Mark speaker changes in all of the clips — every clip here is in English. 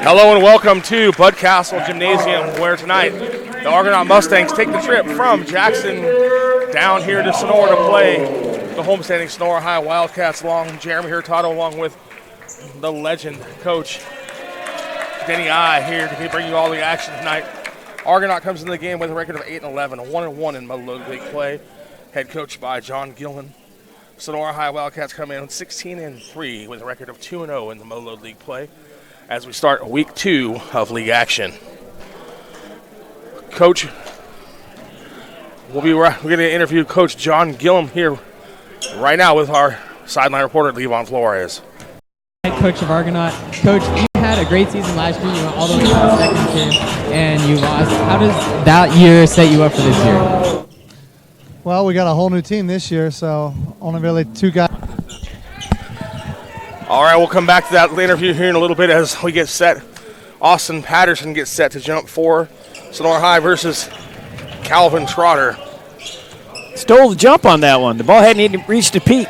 Speaker 1: Hello and welcome to Bud Castle Gymnasium, where tonight the Argonaut Mustangs take the trip from Jackson down here to Sonora to play the homestanding Sonora High Wildcats. Along Jeremy Hurtado, along with the legend coach Denny I, here to bring you all the action tonight. Argonaut comes into the game with a record of 8-11, a 1-1 in Mother Lode League play, head coached by John Gilman. Sonora High Wildcats come in 16-3 with a record of 2-0 in the Mother Lode League play, as we start week 2 of league action. Coach, we're going to interview Coach John Gillum here right now with our sideline reporter, Levon Flores.
Speaker 2: Head coach of Argonaut. Coach, you had a great season last year. You went all the way to the second tier, and you lost. How does that year set you up for this year?
Speaker 3: Well, we got a whole new team this year, so only really 2 guys.
Speaker 1: All right, we'll come back to that interview here in a little bit as we get set. Austin Patterson gets set to jump for Sonora High versus Calvin Trotter.
Speaker 4: Stole the jump on that one. The ball hadn't even reached the peak.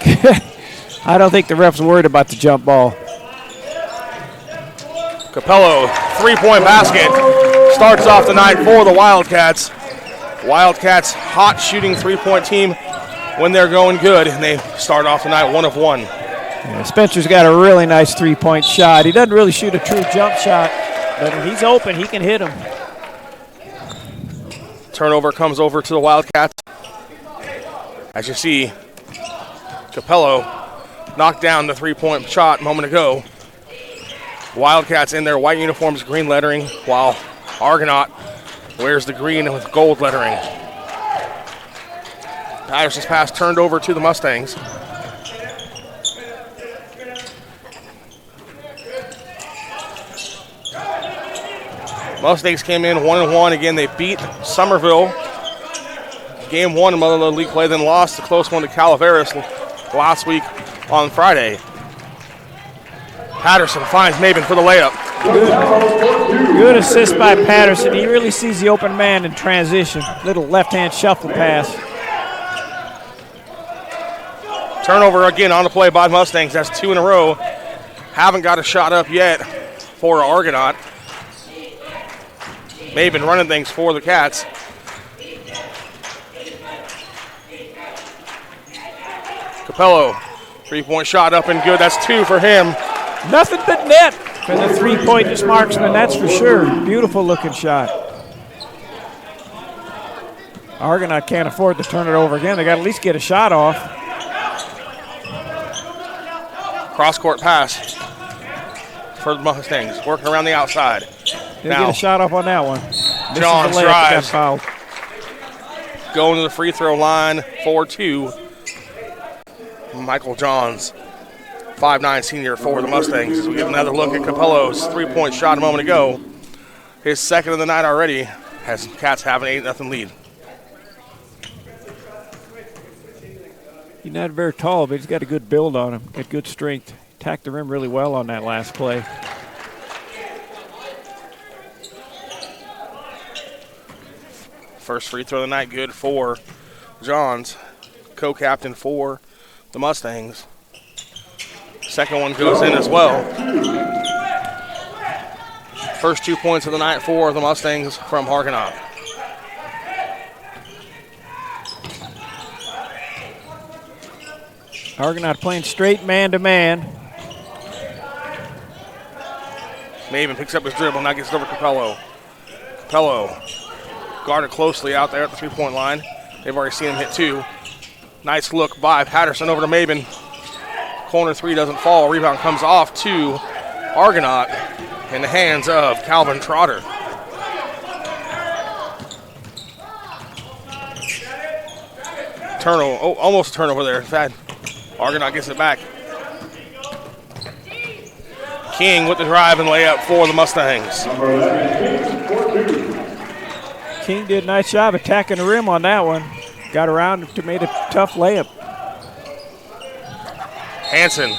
Speaker 4: I don't think the ref's worried about the jump ball.
Speaker 1: Capello, three-point basket, starts off the night for the Wildcats. Wildcats, hot shooting three-point team when they're going good, and they start off the night 1 of 1.
Speaker 4: Yeah, Spencer's got a really nice three-point shot. He doesn't really shoot a true jump shot, but when he's open, he can hit him.
Speaker 1: Turnover comes over to the Wildcats. As you see, Capello knocked down the three-point shot a moment ago. Wildcats in their white uniforms, green lettering, while Argonaut wears the green with gold lettering. Patterson's pass turned over to the Mustangs. Mustangs came in 1-1. Again, they beat Somerville. Game 1 in Mother Lode League play, then lost the close one to Calaveras last week on Friday. Patterson finds Maben for the layup.
Speaker 4: Good assist by Patterson. He really sees the open man in transition. Little left-hand shuffle pass.
Speaker 1: Turnover again on the play by Mustangs. That's 2 in a row. Haven't got a shot up yet for Argonaut. Maben running things for the Cats. Capello, three-point shot up and good. That's 2 for him.
Speaker 4: Nothing but net for the three-point marksman, that's for sure. Beautiful looking shot. Argonaut can't afford to turn it over again. They got to at least get a shot off.
Speaker 1: Cross-court pass for the Mustangs, working around the outside.
Speaker 4: Didn't get a shot off on that one.
Speaker 1: John drives.
Speaker 4: Fouled.
Speaker 1: Going to the free throw line, 4-2. Michael Johns, 5'9" senior for the Mustangs. As we get another look at Capello's three-point shot a moment ago. His second of the night already, has Cats have an 8-0 lead.
Speaker 4: He's not very tall, but he's got a good build on him, got good strength. Tacked the rim really well on that last play.
Speaker 1: First free throw of the night, good for Johns, co-captain for the Mustangs. Second one goes in as well. First 2 points of the night for the Mustangs from Argonaut.
Speaker 4: Argonaut playing straight man-to-man.
Speaker 1: Maben picks up his dribble, now gets it over Capello. Capello guarded closely out there at the three-point line. They've already seen him hit 2. Nice look by Patterson over to Maben. Corner 3 doesn't fall. Rebound comes off to Argonaut in the hands of Calvin Trotter. Turnover, almost a turnover there. Argonaut gets it back. King with the drive and layup for the Mustangs.
Speaker 4: King did a nice job attacking the rim on that one. Got around to made a tough layup.
Speaker 1: Hanson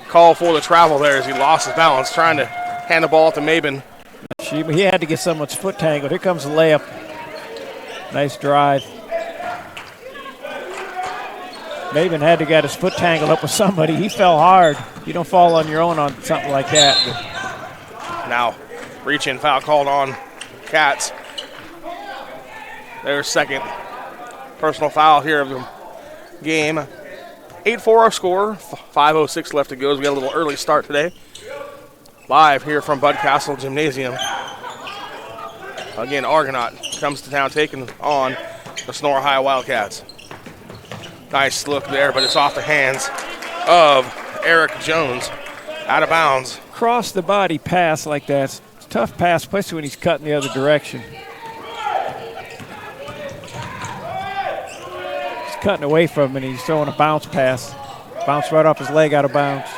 Speaker 1: called for the travel there as he lost his balance, trying to hand the ball to Maben.
Speaker 4: He had to get someone's foot tangled. Here comes the layup. Nice drive. Maben had to get his foot tangled up with somebody. He fell hard. You don't fall on your own on something like that.
Speaker 1: Now, reach-in foul called on Cats. Their second personal foul here of the game. 8-4 our score. 5:06 left to go. We got a little early start today. Live here from Bud Castle Gymnasium. Again, Argonaut comes to town taking on the Sonora High Wildcats. Nice look there, but it's off the hands of Eric Jones. Out of bounds.
Speaker 4: Cross the body pass like that. It's a tough pass, especially when he's cutting the other direction. He's cutting away from him and he's throwing a bounce pass. Bounce right off his leg out of bounds.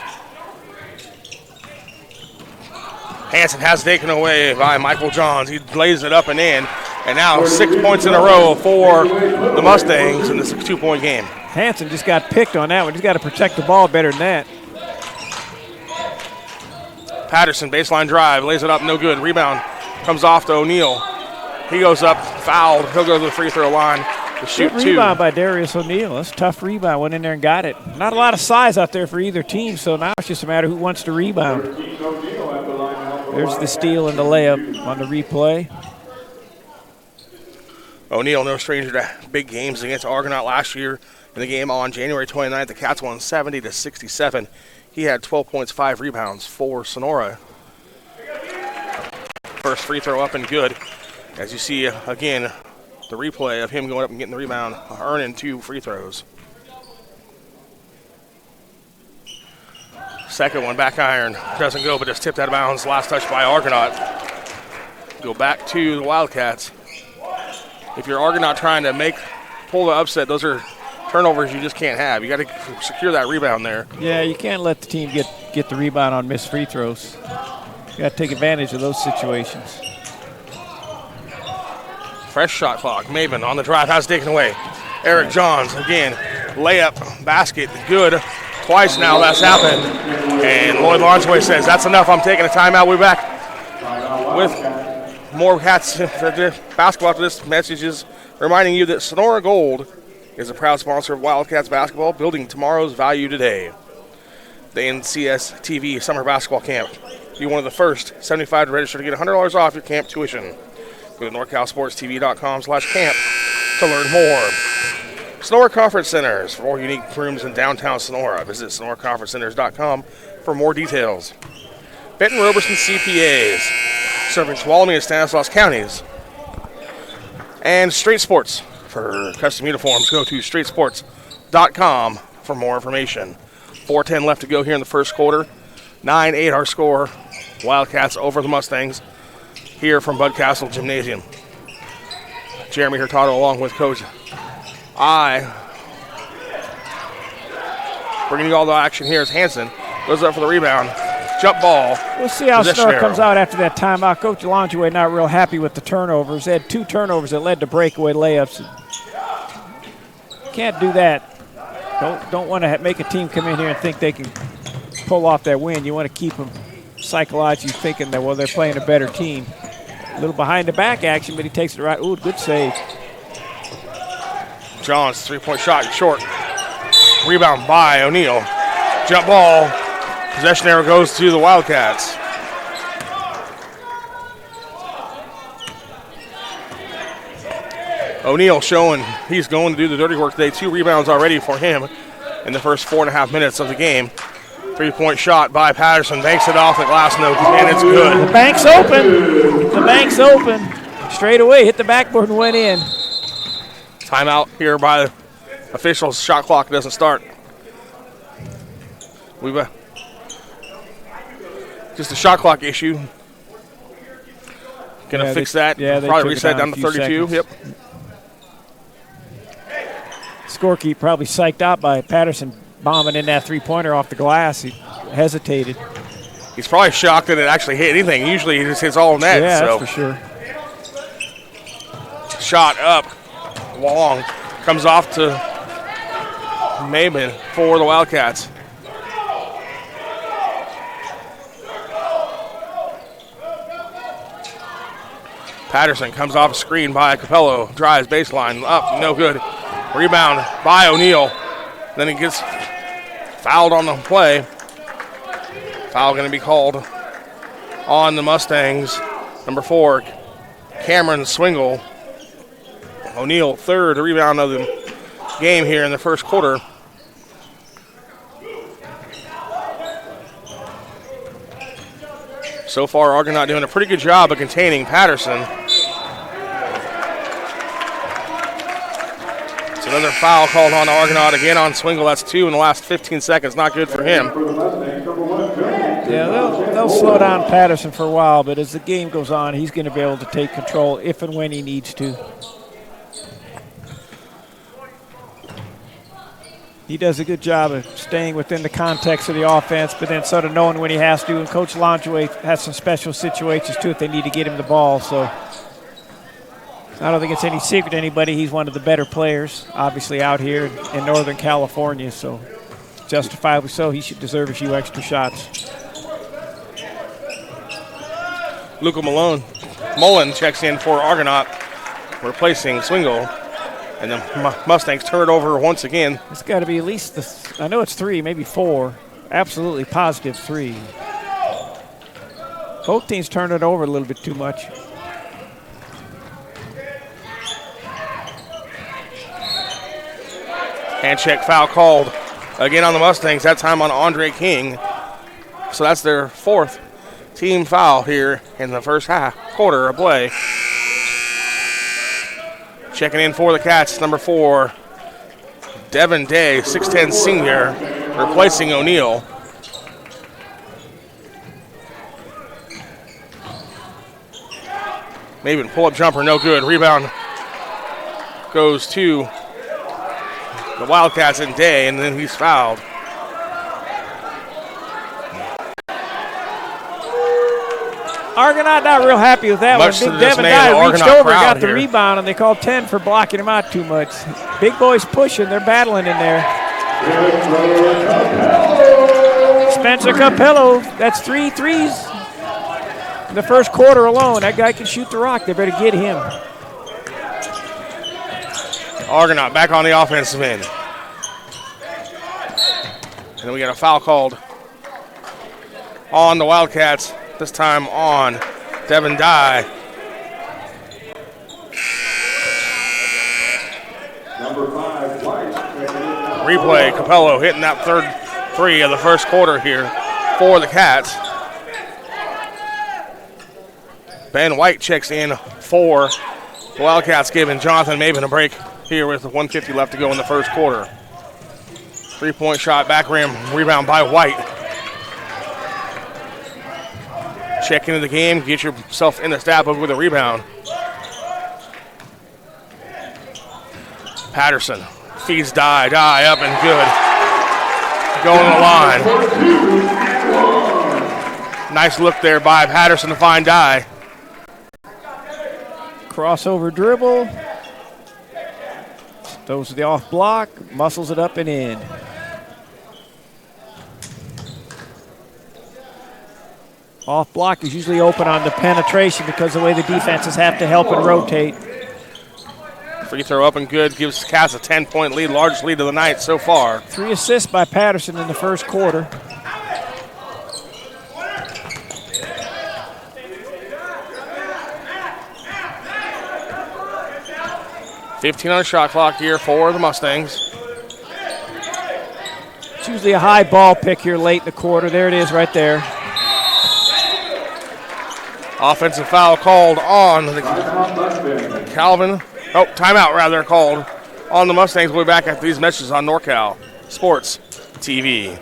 Speaker 1: Hanson has taken away by Michael Johns. He lays it up and in. And now 6 points in a row for the Mustangs in this 2-point game.
Speaker 4: Hanson just got picked on that one. He's got to protect the ball better than that.
Speaker 1: Patterson, baseline drive, lays it up, no good. Rebound comes off to O'Neal. He goes up, fouled. He'll go to the free throw line to shoot
Speaker 4: Good
Speaker 1: two.
Speaker 4: rebound by Darius O'Neal. That's a tough rebound. Went in there and got it. Not a lot of size out there for either team, so now it's just a matter who wants to rebound. There's the steal and the layup on the replay.
Speaker 1: O'Neal, no stranger to big games against Argonaut last year. In the game on January 29th, the Cats won 70-67. He had 12 points, 5 rebounds for Sonora. First free throw up and good. As you see, again, the replay of him going up and getting the rebound, earning 2 free throws. Second one, back iron. Doesn't go, but it's tipped out of bounds. Last touch by Argonaut. Go back to the Wildcats. If you're Argonaut trying to pull the upset, those are turnovers you just can't have. You got to secure that rebound there.
Speaker 4: Yeah, you can't let the team get the rebound on missed free throws. You got to take advantage of those situations.
Speaker 1: Fresh shot clock. Maven on the drive, has taken away. Eric Johns again, layup, basket, good. Twice now that's happened. And Lloyd Lonsway says, that's enough, I'm taking a timeout. We're back with more Cats basketball after this message is reminding you that Sonora Gold is a proud sponsor of Wildcats basketball, building tomorrow's value today. The NCS TV Summer Basketball Camp. Be one of the first 75 to register to get $100 off your camp tuition. Go to NorCalSportsTV.com/camp to learn more. Sonora Conference Centers for more unique rooms in downtown Sonora. Visit SonoraConferenceCenters.com for more details. Benton Roberson CPAs, serving Tuolumne and Stanislaus counties. And Straight Sports. For custom uniforms, go to straightsports.com for more information. 4:10 left to go here in the first quarter. 9-8 our score. Wildcats over the Mustangs here from Bud Castle Gymnasium. Jeremy Hurtado along with Coach bringing you all the action here is Hanson. Goes up for the rebound. Jump ball.
Speaker 4: We'll see how Sonora comes out after that timeout. Coach Longeway not real happy with the turnovers. They had 2 turnovers that led to breakaway layups. Can't do that. Don't want to make a team come in here and think they can pull off that win. You want to keep them psychologically thinking that, well, they're playing a better team. A little behind the back action, but he takes it right. Ooh, good save.
Speaker 1: Johns, 3-point shot, short. Rebound by O'Neal. Jump ball. Possession arrow goes to the Wildcats. O'Neal showing he's going to do the dirty work today. 2 rebounds already for him in the first 4.5 minutes of the game. 3-point shot by Patterson. Banks it off the glass, no, and it's good.
Speaker 4: The bank's open. The bank's open. Straight away, hit the backboard and went in.
Speaker 1: Timeout here by the officials. Shot clock doesn't start. We've just a shot clock issue. Gonna fix that.
Speaker 4: Yeah, they
Speaker 1: probably reset down to 32.
Speaker 4: Seconds.
Speaker 1: Yep.
Speaker 4: Scorekeeper probably psyched out by Patterson bombing in that 3-pointer off the glass. He hesitated.
Speaker 1: He's probably shocked that it actually hit anything. Usually he just hits all net.
Speaker 4: Yeah,
Speaker 1: so.
Speaker 4: that's for sure.
Speaker 1: Shot up, long, comes off to Maben for the Wildcats. Patterson comes off a screen by Capello, drives baseline, up, no good. Rebound by O'Neal. Then he gets fouled on the play. Foul going to be called on the Mustangs. Number 4, Cameron Swingle. O'Neal, third rebound of the game here in the first quarter. So far, Argonaut doing a pretty good job of containing Patterson. It's another foul called on Argonaut again on Swingle. That's 2 in the last 15 seconds. Not good for him.
Speaker 4: Yeah, they'll slow down Patterson for a while, but as the game goes on, he's going to be able to take control if and when he needs to. He does a good job of staying within the context of the offense, but then sort of knowing when he has to. And Coach Langeway has some special situations, too, if they need to get him the ball. So I don't think it's any secret to anybody. He's one of the better players, obviously, out here in Northern California. So justifiably so, he should deserve a few extra shots.
Speaker 1: Luca Mullen checks in for Argonaut, replacing Swingle. And the Mustangs turn it over once again.
Speaker 4: It's got to be at least, I know it's 3, maybe 4. Absolutely positive 3. Both teams turn it over a little bit too much.
Speaker 1: Hand check foul called again on the Mustangs, that time on Andre King. So that's their 4th team foul here in the first quarter of play. Checking in for the Cats, number 4, Devin Day, 6'10 senior, replacing O'Neal. Maybe pull-up jumper, no good. Rebound goes to the Wildcats and Day, and then he's fouled.
Speaker 4: Argonaut not real happy with that
Speaker 1: Much
Speaker 4: one.
Speaker 1: to
Speaker 4: Big
Speaker 1: the
Speaker 4: Devin
Speaker 1: dismay
Speaker 4: Dye
Speaker 1: of the
Speaker 4: reached
Speaker 1: Argonaut
Speaker 4: over,
Speaker 1: crowd
Speaker 4: got the
Speaker 1: here.
Speaker 4: rebound, and they called 10 for blocking him out too much. Big boys pushing. They're battling in there. Spencer Capello, that's 3 threes in the first quarter alone. That guy can shoot the rock. They better get him.
Speaker 1: Argonaut back on the offensive end. And then we got a foul called on the Wildcats, this time on Devin Dye.
Speaker 5: Number 5, White.
Speaker 1: Replay, Capello hitting that third 3 of the first quarter here for the Cats. Ben White checks in for the Wildcats, giving Jonathan Maben a break here with 1:50 left to go in the first quarter. 3-point shot, back rim, rebound by White. Check into the game, get yourself in the stat book with a rebound. Patterson feeds Dye up and good. Going to the line. Nice look there by Patterson to find Dye.
Speaker 4: Crossover dribble. Throws to the off block, muscles it up and in. Off block is usually open on the penetration because of the way the defenses have to help and rotate.
Speaker 1: Free throw up and good, gives Cats a 10-point lead, largest lead of the night so far.
Speaker 4: 3 assists by Patterson in the first quarter.
Speaker 1: $15 on the shot clock here for the Mustangs.
Speaker 4: It's usually a high ball pick here late in the quarter. There it is right there.
Speaker 1: Offensive foul called on the Calvin. Oh, timeout rather called on the Mustangs. We'll be back after these messages on NorCal Sports TV.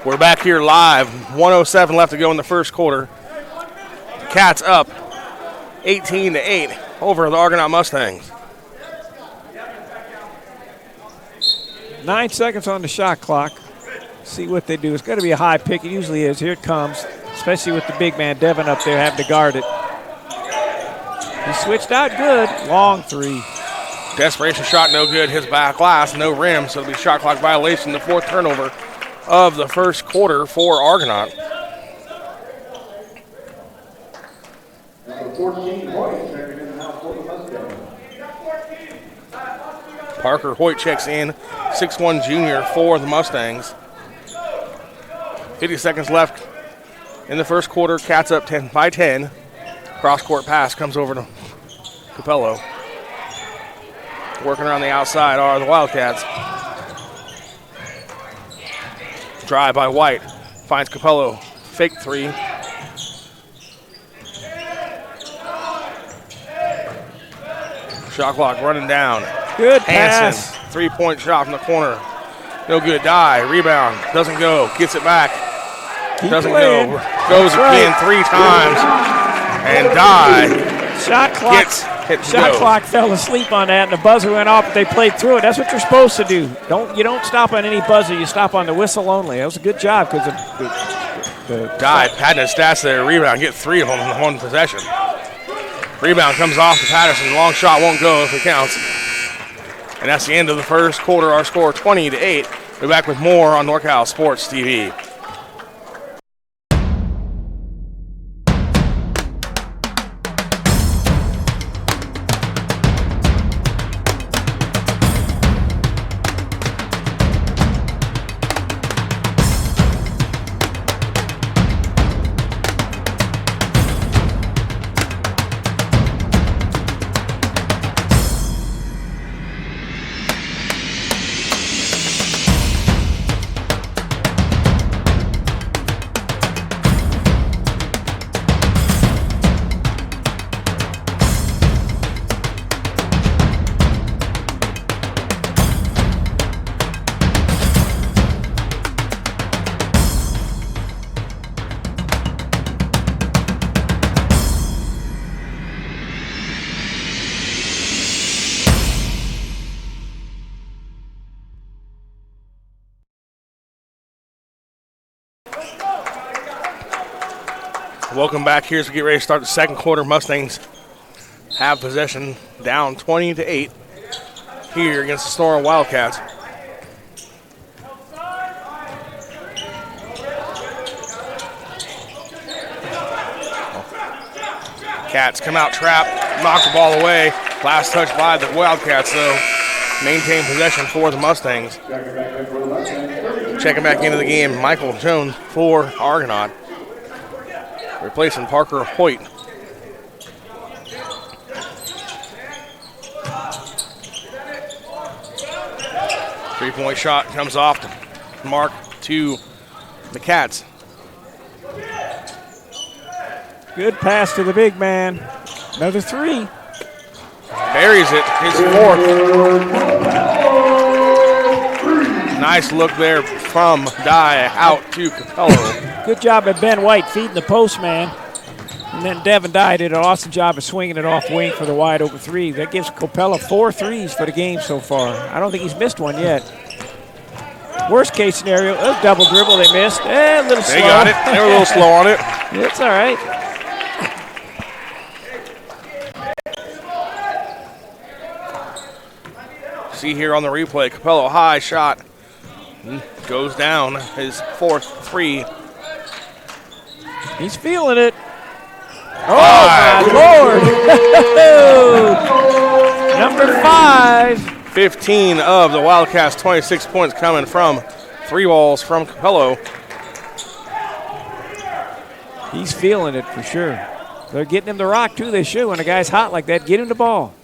Speaker 1: We're back here live. 1:07 left to go in the first quarter. Cats up 18-8 over the Argonaut Mustangs.
Speaker 4: 9 seconds on the shot clock. See what they do. It's got to be a high pick. It usually is. Here it comes, especially with the big man Devin up there having to guard it. He switched out good. Long three.
Speaker 1: Desperation shot, no good. His back glass, no rim, so it'll be shot clock violation. The fourth turnover of the first quarter for Argonaut.
Speaker 5: Number 14, White, checking in now for the Mustangs.
Speaker 1: Parker Hoyt checks in, 6'1" junior for the Mustangs. 50 seconds left in the first quarter. Cats up 10 by 10. Cross-court pass comes over to Capello. Working around the outside are the Wildcats. Drive by White. Finds Capello. Fake three. Shot clock running down.
Speaker 4: Good
Speaker 1: Hansen,
Speaker 4: pass.
Speaker 1: 3-point shot from the corner. No good. Die. Rebound. Doesn't go. Gets it back.
Speaker 4: Keep
Speaker 1: Doesn't
Speaker 4: playing.
Speaker 1: go. Goes again 3 times. And Die
Speaker 4: Shot clock.
Speaker 1: gets hit to
Speaker 4: Shot
Speaker 1: go.
Speaker 4: clock fell asleep on that, and the buzzer went off, but they played through it. That's what you're supposed to do. You don't stop on any buzzer. You stop on the whistle only. That was a good job because the
Speaker 1: Die padding his stats there. Rebound. Get 3 of them in one possession. Rebound comes off to Patterson. Long shot won't go if it counts. And that's the end of the first quarter. Our score 20-8. We'll be back with more on NorCal Sports TV. Welcome back here as we get ready to start the second quarter. Mustangs have possession, down 20-8 here against the Sonora Wildcats. Cats come out trap, knock the ball away. Last touch by the Wildcats, though. Maintain possession for the Mustangs. Checking back into the game, Michael Jones for Argonaut, replacing Parker Hoyt. Three-point shot comes off to mark to the Cats.
Speaker 4: good pass to the big man. Another three.
Speaker 1: Buries it, his fourth. Nice look there from Dye out to Capello.
Speaker 4: Good job at Ben White feeding the post man. And then Devin Dye did an awesome job of swinging it off wing for the wide open three. That gives Capella 4 threes for the game so far. I don't think he's missed one yet. Worst case scenario, a double dribble they missed. A little slow.
Speaker 1: They got it. They were a little slow on it.
Speaker 4: It's all right.
Speaker 1: See here on the replay, Capello high shot. Goes down his fourth three.
Speaker 4: He's feeling it. Oh, my Lord. Number 5.
Speaker 1: 15 of the Wildcats, 26 points coming from three balls from Capello.
Speaker 4: He's feeling it for sure. They're getting him the rock, too. They should. When a guy's hot like that, get him the ball.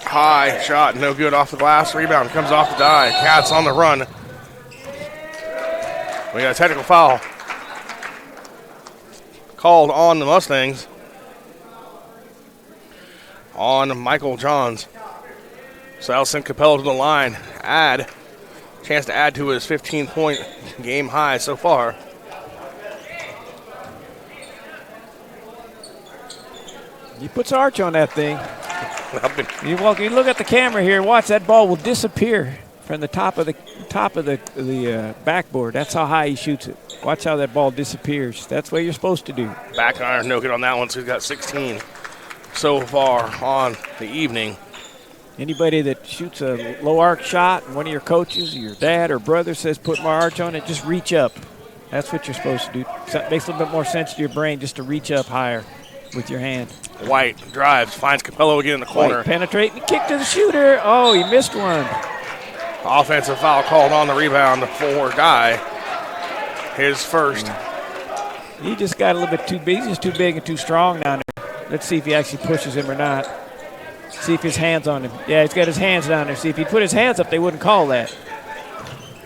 Speaker 1: High shot, no good off the glass. Rebound comes off the die. Cats on the run. We got a technical foul called on the Mustangs. On Michael Johns. So that'll send Capello to the line. Chance to add to his 15-point game high so far.
Speaker 4: He puts arch on that thing. You look at the camera here. Watch, that ball will disappear from the top of the backboard. That's how high he shoots it. Watch how that ball disappears. That's what you're supposed to do.
Speaker 1: Back iron, no good on that one. So he's got 16 so far on the evening.
Speaker 4: Anybody that shoots a low arc shot, and one of your coaches, or your dad or brother says put more arch on it, just reach up. That's what you're supposed to do. So it makes a little bit more sense to your brain just to reach up higher with your hand.
Speaker 1: White drives, finds Capello again in the corner.
Speaker 4: White penetrating, kick to the shooter. Oh, he missed one.
Speaker 1: Offensive foul called on the rebound for Dye. His first.
Speaker 4: He just got a little bit too big. He's just too big and too strong down there. Let's see if he actually pushes him or not. See if his hand's on him. Yeah, he's got his hands down there. See, if he put his hands up, they wouldn't call that.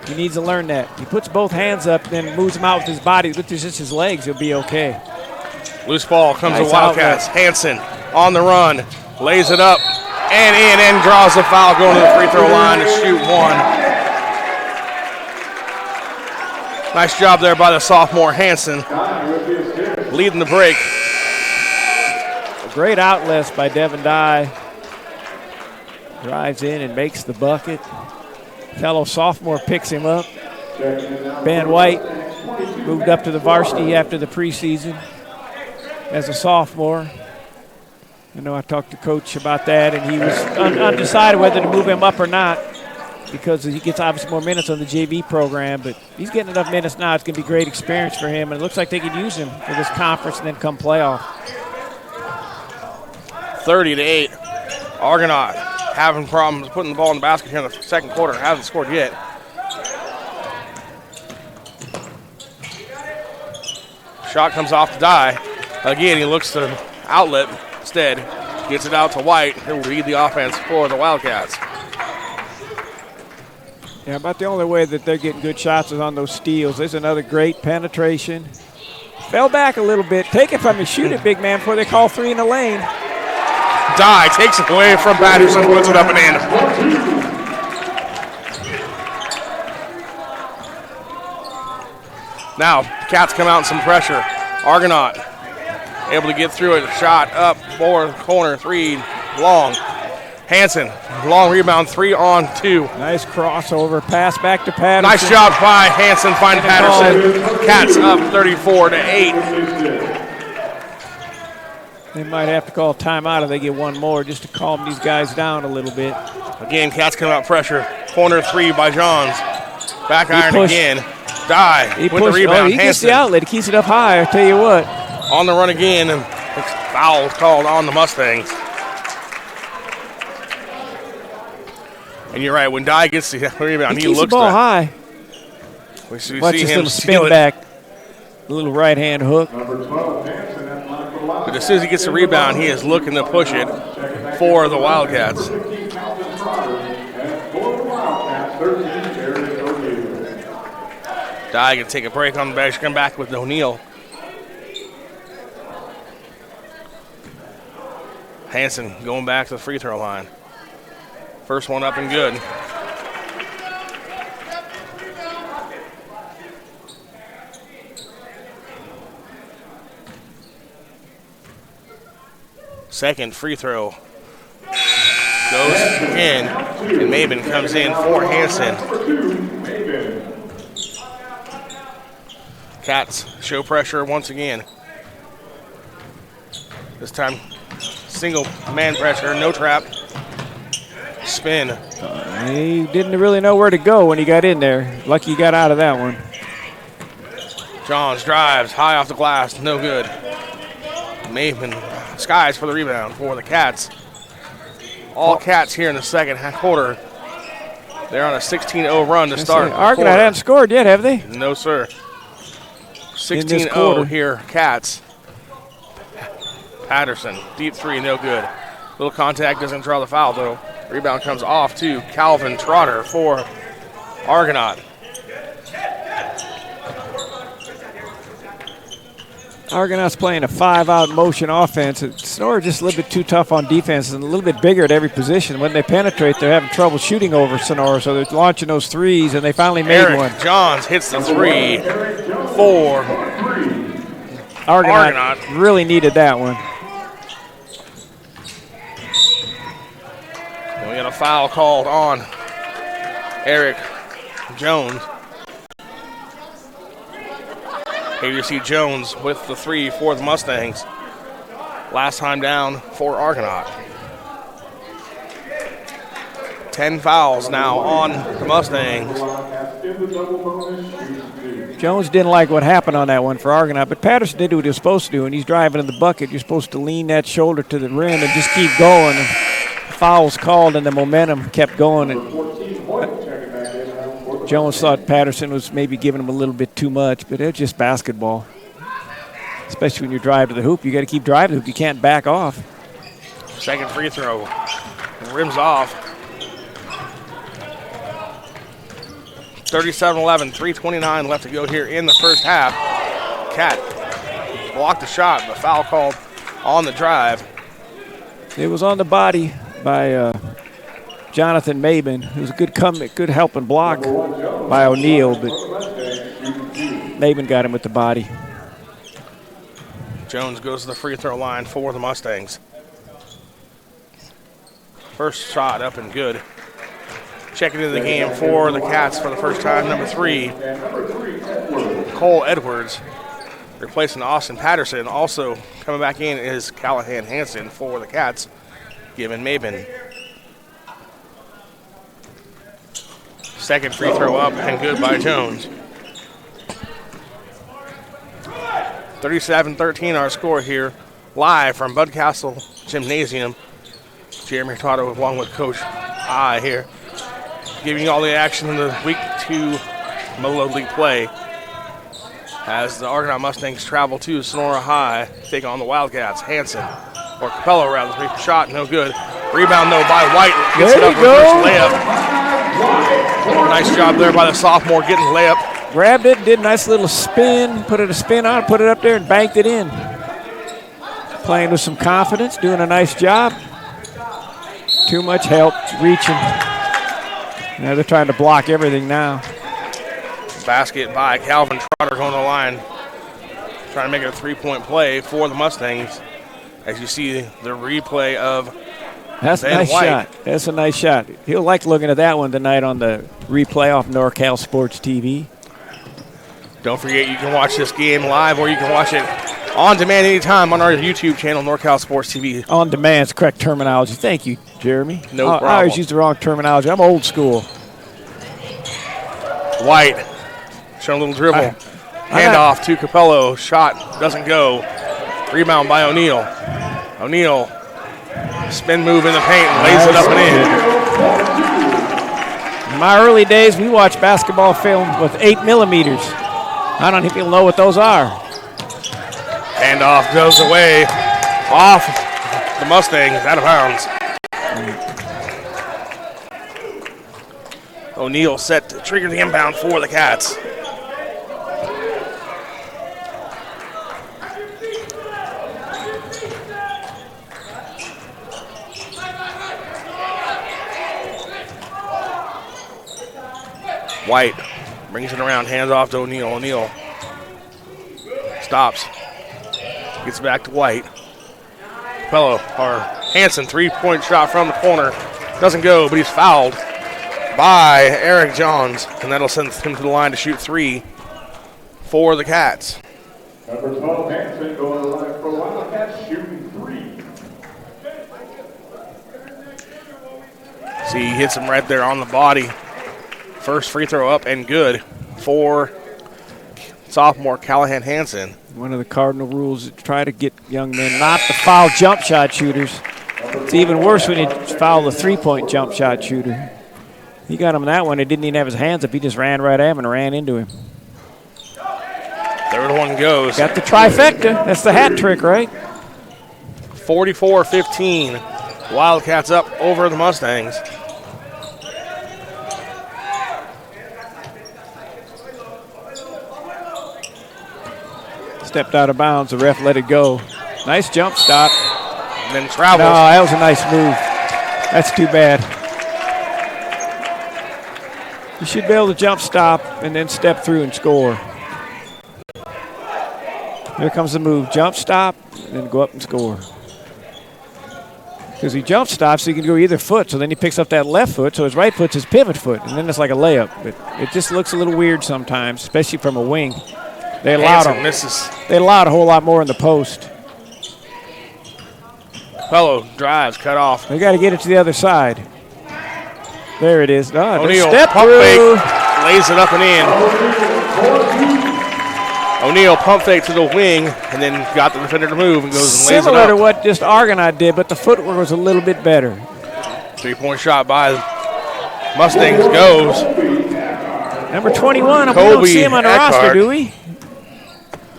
Speaker 4: He needs to learn that. He puts both hands up, then moves them out with his body. With just his legs, he'll be okay.
Speaker 1: Loose ball comes
Speaker 4: Nice
Speaker 1: to Wildcats.
Speaker 4: outlet.
Speaker 1: Hanson on the run, lays it up, and in, and draws the foul, going to the free throw line to shoot one. Nice job there by the sophomore Hanson, leading the break.
Speaker 4: Great outlets by Devin Dye. Drives in and makes the bucket. Fellow sophomore picks him up. Ben White moved up to the varsity after the preseason as a sophomore. I know I talked to Coach about that, and he was undecided whether to move him up or not because he gets obviously more minutes on the JV program, but he's getting enough minutes now. It's going to be great experience for him, and it looks like they could use him for this conference and then come playoff.
Speaker 1: 30-8. Argonaut having problems putting the ball in the basket here in the second quarter. Hasn't scored yet. Shot comes off to Dye. Again, he looks to the outlet instead. Gets it out to White. He'll lead the offense for the Wildcats.
Speaker 4: Yeah, about the only way that they're getting good shots is on those steals. There's another great penetration. Fell back a little bit. Take it from him. Shoot it, big man, before they call three in the lane.
Speaker 1: Dye takes it away from Patterson, puts it up and in. Now, Cats come out in some pressure. Argonaut able to get through it. Shot up, for corner, three, long. Hanson, long rebound, 3-on-2.
Speaker 4: Nice crossover, pass back to Patterson.
Speaker 1: Nice job by Hanson, find Patterson. Cats up 34-8.
Speaker 4: They might have to call timeout if they get one more just to calm these guys down a little bit.
Speaker 1: Again, Cats come out pressure. Corner three by Johns. Back iron again. Dye with the rebound.
Speaker 4: He gets the outlet. He keeps it up high, I tell you what.
Speaker 1: On the run again, and foul called on the Mustangs. And you're right, when Dye gets the rebound, he
Speaker 4: looks
Speaker 1: looks
Speaker 4: the ball high.
Speaker 1: We see
Speaker 4: Watch this
Speaker 1: him
Speaker 4: little
Speaker 1: steal
Speaker 4: spin
Speaker 1: it.
Speaker 4: back. A little right hand hook.
Speaker 1: But as soon as he gets the rebound, he is looking to push it for the Wildcats. Dye can take a break on the bench, come back with O'Neal. Hanson going back to the free throw line. First one up and good. Second free throw goes in, and Maben comes in for Hanson. Cats show pressure once again. This time, single man pressure, no trap. Spin.
Speaker 4: He didn't really know where to go when he got in there. Lucky he got out of that one.
Speaker 1: Johns drives high off the glass, no good. Maven skies for the rebound for the Cats. All Cats here in the second quarter. They're on a 16-0 run to start.
Speaker 4: Argonaut hasn't scored yet, have they?
Speaker 1: No, sir. 16-0 here, Cats. Patterson, deep three, no good. Little contact, doesn't draw the foul, though. Rebound comes off to Calvin Trotter for Argonaut.
Speaker 4: Argonaut's playing a 5-out motion offense. Sonora just a little bit too tough on defense and a little bit bigger at every position. When they penetrate, they're having trouble shooting over Sonora, so they're launching those threes, and they finally made
Speaker 1: Eric
Speaker 4: one.
Speaker 1: Johns hits the three for
Speaker 4: Argonaut really needed that one.
Speaker 1: And we got a foul called on Eric Jones. Here you see Jones with the three for the Mustangs. Last time down for Argonaut. 10 fouls now on the Mustangs.
Speaker 4: Jones didn't like what happened on that one for Argonaut, but Patterson did what he was supposed to do. When he's driving in the bucket, you're supposed to lean that shoulder to the rim and just keep going. And fouls called, and the momentum kept going. And Jones thought Patterson was maybe giving him a little bit too much, but it's just basketball. Especially when you drive to the hoop. You got to keep driving to the hoop. You can't back off.
Speaker 1: Second free throw. Rims off. 37-11, 3:29 left to go here in the first half. Cat blocked the shot, but foul called on the drive.
Speaker 4: It was on the body by Jonathan Mabin. It was a good help and block by O'Neal, but Mabin got him with the body.
Speaker 1: Jones goes to the free throw line for the Mustangs. First shot up and good. Checking into the game for the Cats for the first time, number 3, Cole Edwards, replacing Austin Patterson. Also coming back in is Callahan Hansen for the Cats, giving Mabin. Second free throw up and good by Jones. 37-13 our score here, live from Bud Castle Gymnasium. Jeremy Hurtado along with Coach I here, giving you all the action in the Week 2 Molo League play as the Argonaut Mustangs travel to Sonora High, take on the Wildcats. Hansen, or Capello rather, three shot, no good. Rebound though by White, gets it up, reverse layup. Nice job there by the sophomore getting the layup.
Speaker 4: Grabbed it, did a nice little spin, put a spin on it, put it up there and banked it in. Playing with some confidence, doing a nice job. Too much help, reaching. Now they're trying to block everything now.
Speaker 1: Basket by Calvin Trotter going to the line. Trying to make it a three-point play for the Mustangs. As you see the replay of
Speaker 4: That's a nice shot. That's a nice shot. He'll like looking at that one tonight on the replay off NorCal Sports TV.
Speaker 1: Don't forget you can watch this game live or you can watch it on demand anytime on our YouTube channel, NorCal Sports TV.
Speaker 4: On demand is correct terminology. Thank you, Jeremy.
Speaker 1: No problem.
Speaker 4: I always use the wrong terminology. I'm old school.
Speaker 1: White showing a little dribble. Handoff to Capello. Shot doesn't go. Rebound by O'Neal. O'Neal, spin move in the paint, and lays it up and in.
Speaker 4: In my early days, we watched basketball film with 8 millimeters. I don't even know what those are.
Speaker 1: Handoff goes away off the Mustangs, out of bounds. O'Neal set to trigger the inbound for the Cats. White brings it around, hands off to O'Neal. O'Neal stops, gets back to White. Capello, or Hansen, three-point shot from the corner. Doesn't go, but he's fouled by Eric Johns, and that'll send him to the line to shoot 3 for the Cats.
Speaker 5: Number 12, Hansen, going to the line for Wildcats, shooting 3.
Speaker 1: See, he hits him right there on the body. First free throw up and good for sophomore Callahan Hansen.
Speaker 4: One of the cardinal rules is to try to get young men not to foul jump shot shooters. It's even worse when you foul the three-point jump shot shooter. He got him that one. He didn't even have his hands up. He just ran right at him and ran into him.
Speaker 1: Third one goes.
Speaker 4: Got the trifecta. That's the hat trick, right?
Speaker 1: 44-15. Wildcats up over the Mustangs.
Speaker 4: Stepped out of bounds. The ref let it go. Nice jump stop.
Speaker 1: And then travels.
Speaker 4: No, that was a nice move. That's too bad. You should be able to jump stop and then step through and score. Here comes the move. Jump stop and then go up and score. Because he jump stops, so he can go either foot. So then he picks up that left foot, so his right foot's his pivot foot, and then it's like a layup. But it just looks a little weird sometimes, especially from a wing. They allowed a whole lot more in the post.
Speaker 1: Fellow drives, cut off.
Speaker 4: They got to get it to the other side. There it is. Oh,
Speaker 1: O'Neal,
Speaker 4: step
Speaker 1: pump
Speaker 4: through.
Speaker 1: fake, lays it up and in. O'Neal pump fake to the wing and then got the defender to move and goes and lays it
Speaker 4: Similar
Speaker 1: up.
Speaker 4: to what just Argonaut did, but the footwork was a little bit better.
Speaker 1: 3-point shot by Mustangs goes.
Speaker 4: Number 21, we don't
Speaker 1: Colby
Speaker 4: see him on the
Speaker 1: Eckhart.
Speaker 4: roster, do we?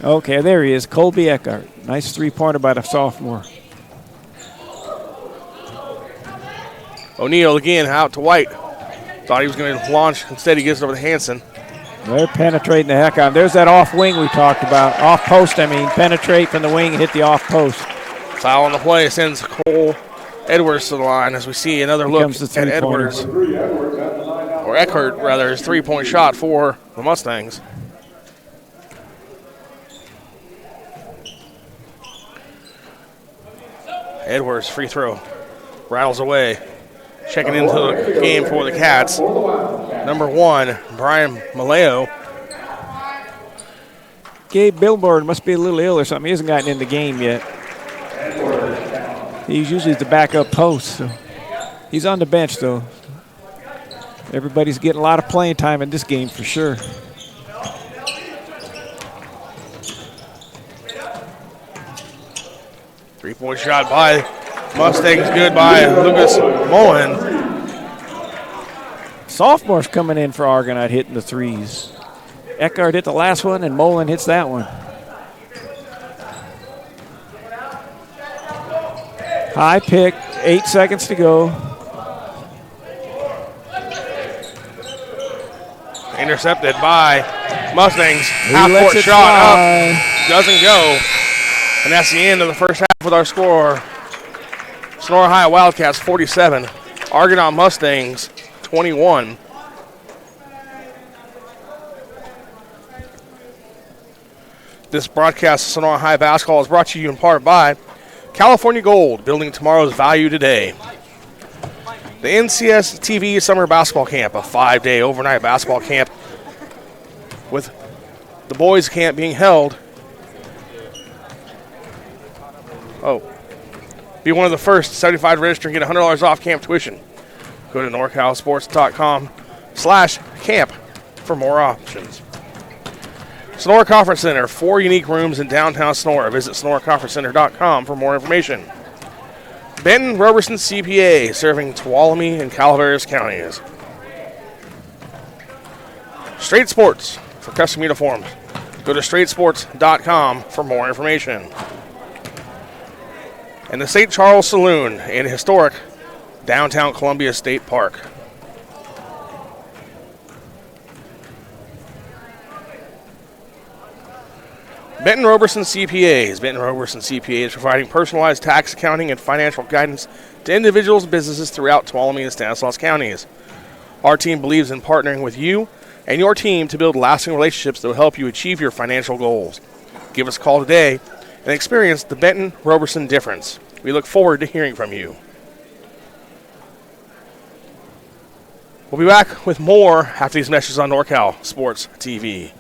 Speaker 4: Okay, there he is, Colby Eckhart. Nice three-pointer by the sophomore.
Speaker 1: O'Neal again out to White. Thought he was going to launch. Instead, he gives it over to Hansen.
Speaker 4: They're penetrating the heck out of him. There's that off wing we talked about. Off post, I mean. Penetrate from the wing and hit the off post.
Speaker 1: Foul on the play sends Cole Edwards to the line as we see another look
Speaker 4: comes the
Speaker 1: at Edwards. Or Eckhart, rather, his 3-point shot for the Mustangs. Edwards, free throw. Rattles away. Checking into the game for the Cats. Number 1, Brian Maleo.
Speaker 4: Gabe Billboard must be a little ill or something. He hasn't gotten in the game yet. He's usually the backup post. So he's on the bench, though. Everybody's getting a lot of playing time in this game for sure.
Speaker 1: Three-point shot by Mustangs, good by Lucas Mullen.
Speaker 4: Sophomores coming in for Argonaut hitting the threes. Eckhart hit the last one, and Mullen hits that one. High pick, 8 seconds to go.
Speaker 1: Intercepted by Mustangs.
Speaker 4: He
Speaker 1: Half-court
Speaker 4: lets it
Speaker 1: shot
Speaker 4: fly.
Speaker 1: up. Doesn't go. And that's the end of the first half with our score. Sonora High Wildcats 47. Argonaut Mustangs 21. This broadcast of Sonora High Basketball is brought to you in part by California Gold, building tomorrow's value today. The NCS TV Summer Basketball Camp, a 5-day overnight basketball camp with the boys' camp being held. Be one of the first 75 to register and get $100 off camp tuition. Go to norcalsports.com/camp for more options. Sonora Conference Center, 4 unique rooms in downtown Sonora. Visit sonoraconferencecenter.com for more information. Benton Roberson CPA, serving Tuolumne and Calaveras counties. Straight Sports for custom uniforms. Go to straightsports.com for more information. And the St. Charles Saloon in historic downtown Columbia State Park. Benton Roberson CPAs. Benton Roberson CPAs providing personalized tax, accounting, and financial guidance to individuals and businesses throughout Tuolumne and Stanislaus counties. Our team believes in partnering with you and your team to build lasting relationships that will help you achieve your financial goals. Give us a call today and experience the Benton Roberson difference. We look forward to hearing from you. We'll be back with more after these messages on NorCal Sports TV.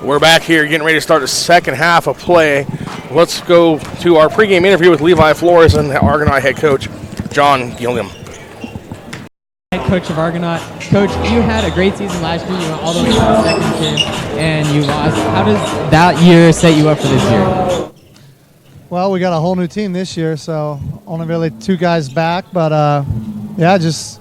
Speaker 1: We're back here getting ready to start the second half of play. Let's go to our pregame interview with Levi Flores and the Argonaut head coach, John Gilliam.
Speaker 2: Head coach of Argonaut. Coach, you had a great season last year. You went all the way to the second tier, and you lost. How does that year set you up for this year?
Speaker 3: Well, we got a whole new team this year, so only really 2 guys back. But, yeah, just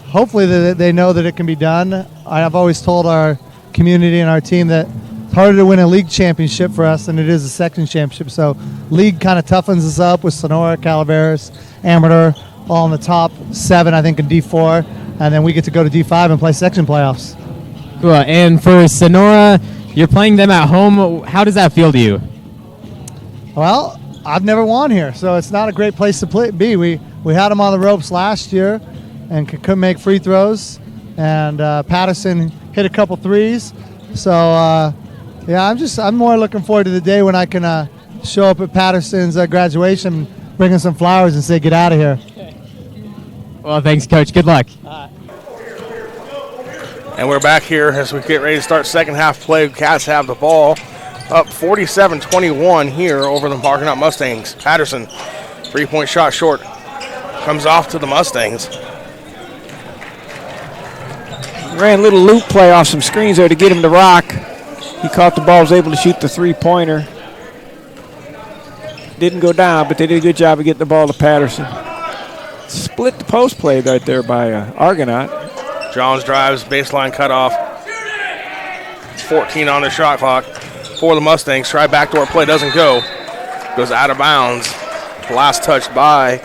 Speaker 3: hopefully they know that it can be done. I've always told our community and our team that it's harder to win a league championship for us than it is a section championship. So league kind of toughens us up with Sonora, Calaveras, Amador, all in the top 7, I think, in D4. And then we get to go to D5 and play section playoffs.
Speaker 2: Cool. And for Sonora, you're playing them at home. How does that feel to you?
Speaker 3: Well, I've never won here, so it's not a great place to be. We had them on the ropes last year and couldn't make free throws. And Patterson hit a couple threes. So, yeah, I'm more looking forward to the day when I can show up at Patterson's graduation, bring him some flowers and say, get out of here.
Speaker 2: Well, thanks, Coach. Good luck.
Speaker 1: And we're back here as we get ready to start second half play. Cats have the ball up 47-21 here over the Argonaut Mustangs. Patterson, 3-point shot short, comes off to the Mustangs.
Speaker 4: Ran a little loop play off some screens there to get him to rock. He caught the ball, was able to shoot the 3-pointer. Didn't go down, but they did a good job of getting the ball to Patterson. Split the post play right there by Argonaut.
Speaker 1: Jones drives, baseline cutoff. 14 on the shot clock for the Mustangs. Try backdoor play, doesn't go. Goes out of bounds. Last touched by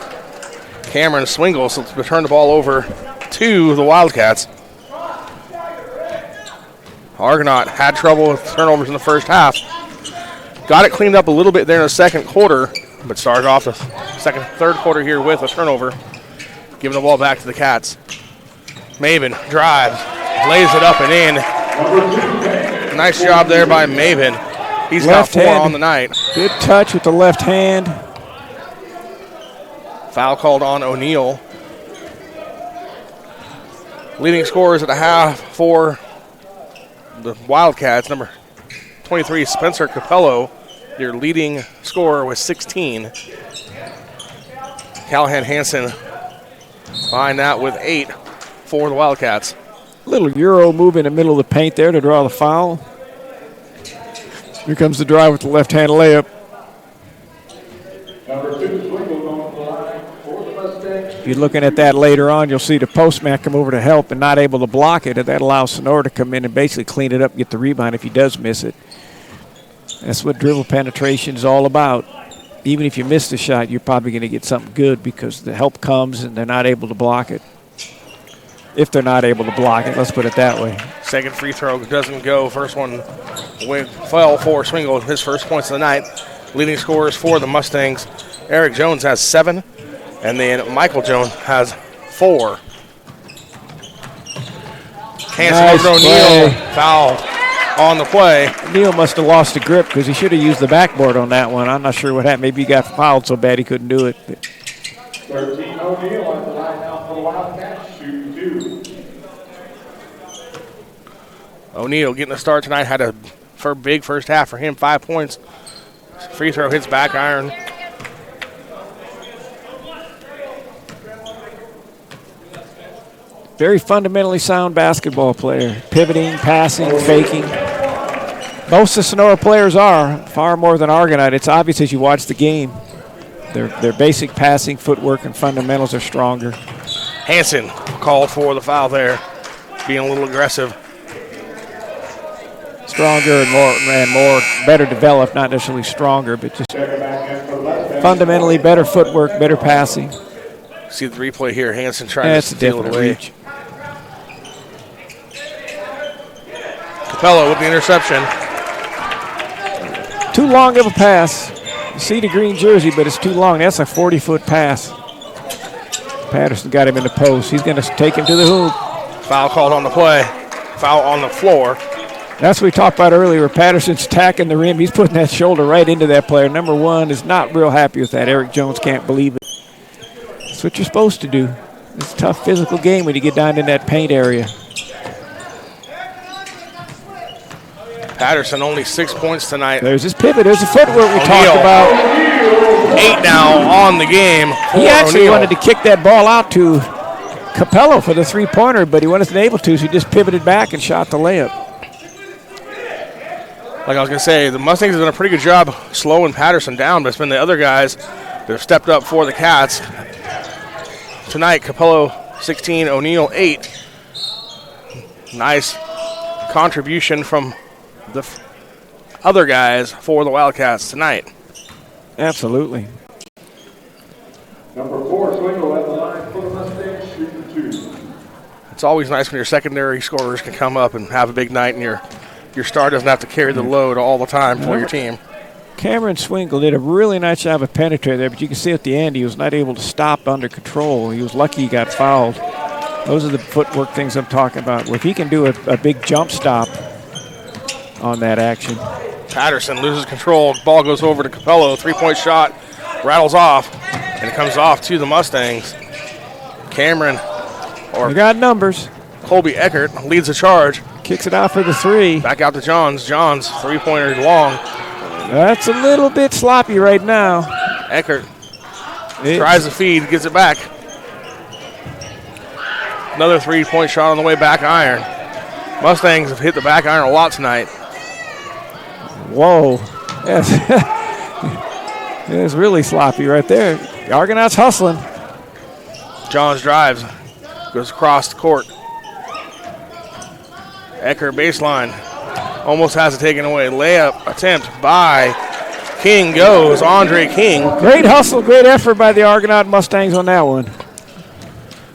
Speaker 1: Cameron Swingle, so to turn the ball over to the Wildcats. Argonaut had trouble with turnovers in the first half. Got it cleaned up a little bit there in the second quarter, but started off the third quarter here with a turnover. Giving the ball back to the Cats. Maven drives, lays it up and in. Nice job there by Maven. He's got 4 on the night.
Speaker 4: Good touch with the left hand.
Speaker 1: Foul called on O'Neal. Leading scorers at the half for the Wildcats, number 23, Spencer Capello, your leading scorer with 16. Callahan Hansen behind that with 8 for the Wildcats.
Speaker 4: Little Euro move in the middle of the paint there to draw the foul. Here comes the drive with the left-hand layup.
Speaker 5: Number 2, Swingle on the line for the Mustangs.
Speaker 4: If you're looking at that later on, you'll see the postman come over to help and not able to block it, and that allows Sonora to come in and basically clean it up and get the rebound if he does miss it. That's what dribble penetration is all about. Even if you miss the shot, you're probably going to get something good because the help comes and they're not able to block it. If they're not able to block it, let's put it that way.
Speaker 1: Second free throw doesn't go. First one fell for Swingle, his first points of the night. Leading scorers for the Mustangs, Eric Jones has 7, and then Michael Jones has 4. Hansen over to O'Neal, foul on the play.
Speaker 4: O'Neal must have lost the grip because he should have used the backboard on that one. I'm not sure what happened. Maybe he got fouled so bad he couldn't do it.
Speaker 5: 13, O'Neal on the line now for the Wildcats, shooting 2.
Speaker 1: O'Neal getting a start tonight, had a big first half for him, 5 points. Free throw hits back iron.
Speaker 4: Very fundamentally sound basketball player. Pivoting, passing, faking. Most of the Sonora players are, far more than Argonaut. It's obvious as you watch the game. Their basic passing, footwork, and fundamentals are stronger.
Speaker 1: Hansen called for the foul there, being a little aggressive.
Speaker 4: Stronger and more better developed, not necessarily stronger, but just fundamentally better footwork, better passing.
Speaker 1: See the replay here. Hansen trying to steal it away.
Speaker 4: Reach.
Speaker 1: Capello with the interception.
Speaker 4: Too long of a pass. You see the green jersey, but it's too long. That's a 40-foot pass. Patterson got him in the post. He's going to take him to the hoop.
Speaker 1: Foul called on the play. Foul on the floor.
Speaker 4: That's what we talked about earlier. Patterson's attacking the rim. He's putting that shoulder right into that player. Number 1 is not real happy with that. Eric Jones can't believe it. That's what you're supposed to do. It's a tough physical game when you get down in that paint area.
Speaker 1: Patterson only 6 points tonight.
Speaker 4: There's his pivot. There's the footwork we talked about.
Speaker 1: 8 now on the game.
Speaker 4: He actually wanted to kick that ball out to Capello for the three-pointer, but he wasn't able to, so he just pivoted back and shot the layup.
Speaker 1: Like I was going to say, the Mustangs have done a pretty good job slowing Patterson down, but it's been the other guys that have stepped up for the Cats. Tonight, Capello 16, O'Neill 8. Nice contribution from the other guys for the Wildcats tonight.
Speaker 4: Absolutely.
Speaker 5: Number 4, Swingle at the line for the Mustangs, shooting 2.
Speaker 1: It's always nice when your secondary scorers can come up and have a big night and your star doesn't have to carry the load all the time for your team.
Speaker 4: Cameron Swingle did a really nice job of penetrating there, but you can see at the end he was not able to stop under control. He was lucky he got fouled. Those are the footwork things I'm talking about. Well, if he can do a big jump stop on that action.
Speaker 1: Patterson loses control. Ball goes over to Capello. Three-point shot rattles off, and it comes off to the Mustangs. Cameron, or
Speaker 4: they got numbers.
Speaker 1: Colby Eckert leads the charge.
Speaker 4: Kicks it out for the three.
Speaker 1: Back out to Johns. Johns, three-pointer long.
Speaker 4: That's a little bit sloppy right now.
Speaker 1: Eckert tries to feed, gets it back. Another three-point shot on the way back iron. Mustangs have hit the back iron a lot tonight.
Speaker 4: Whoa. Yes. It's really sloppy right there. The Argonauts hustling.
Speaker 1: Johns drives, goes across the court. Eckert baseline, almost has it taken away. Layup attempt by King goes. Andre King.
Speaker 4: Great hustle, great effort by the Argonaut Mustangs on that one.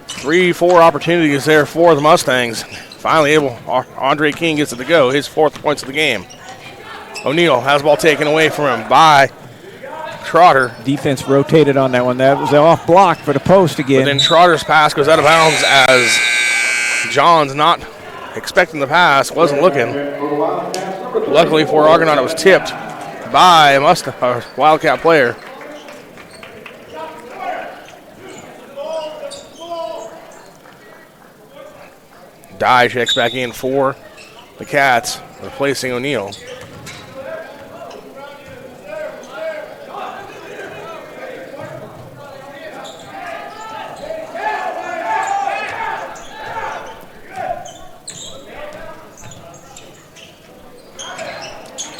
Speaker 1: 3-4 opportunities there for the Mustangs. Finally able, Andre King gets it to go, his 4th points of the game. O'Neill has the ball taken away from him by Trotter.
Speaker 4: Defense rotated on that one. That was off block for the post again.
Speaker 1: But then Trotter's pass goes out of bounds as Johns not expecting the pass, wasn't looking. Luckily for Argonaut, it was tipped by a Wildcat player. Dye checks back in for the Cats, replacing O'Neill.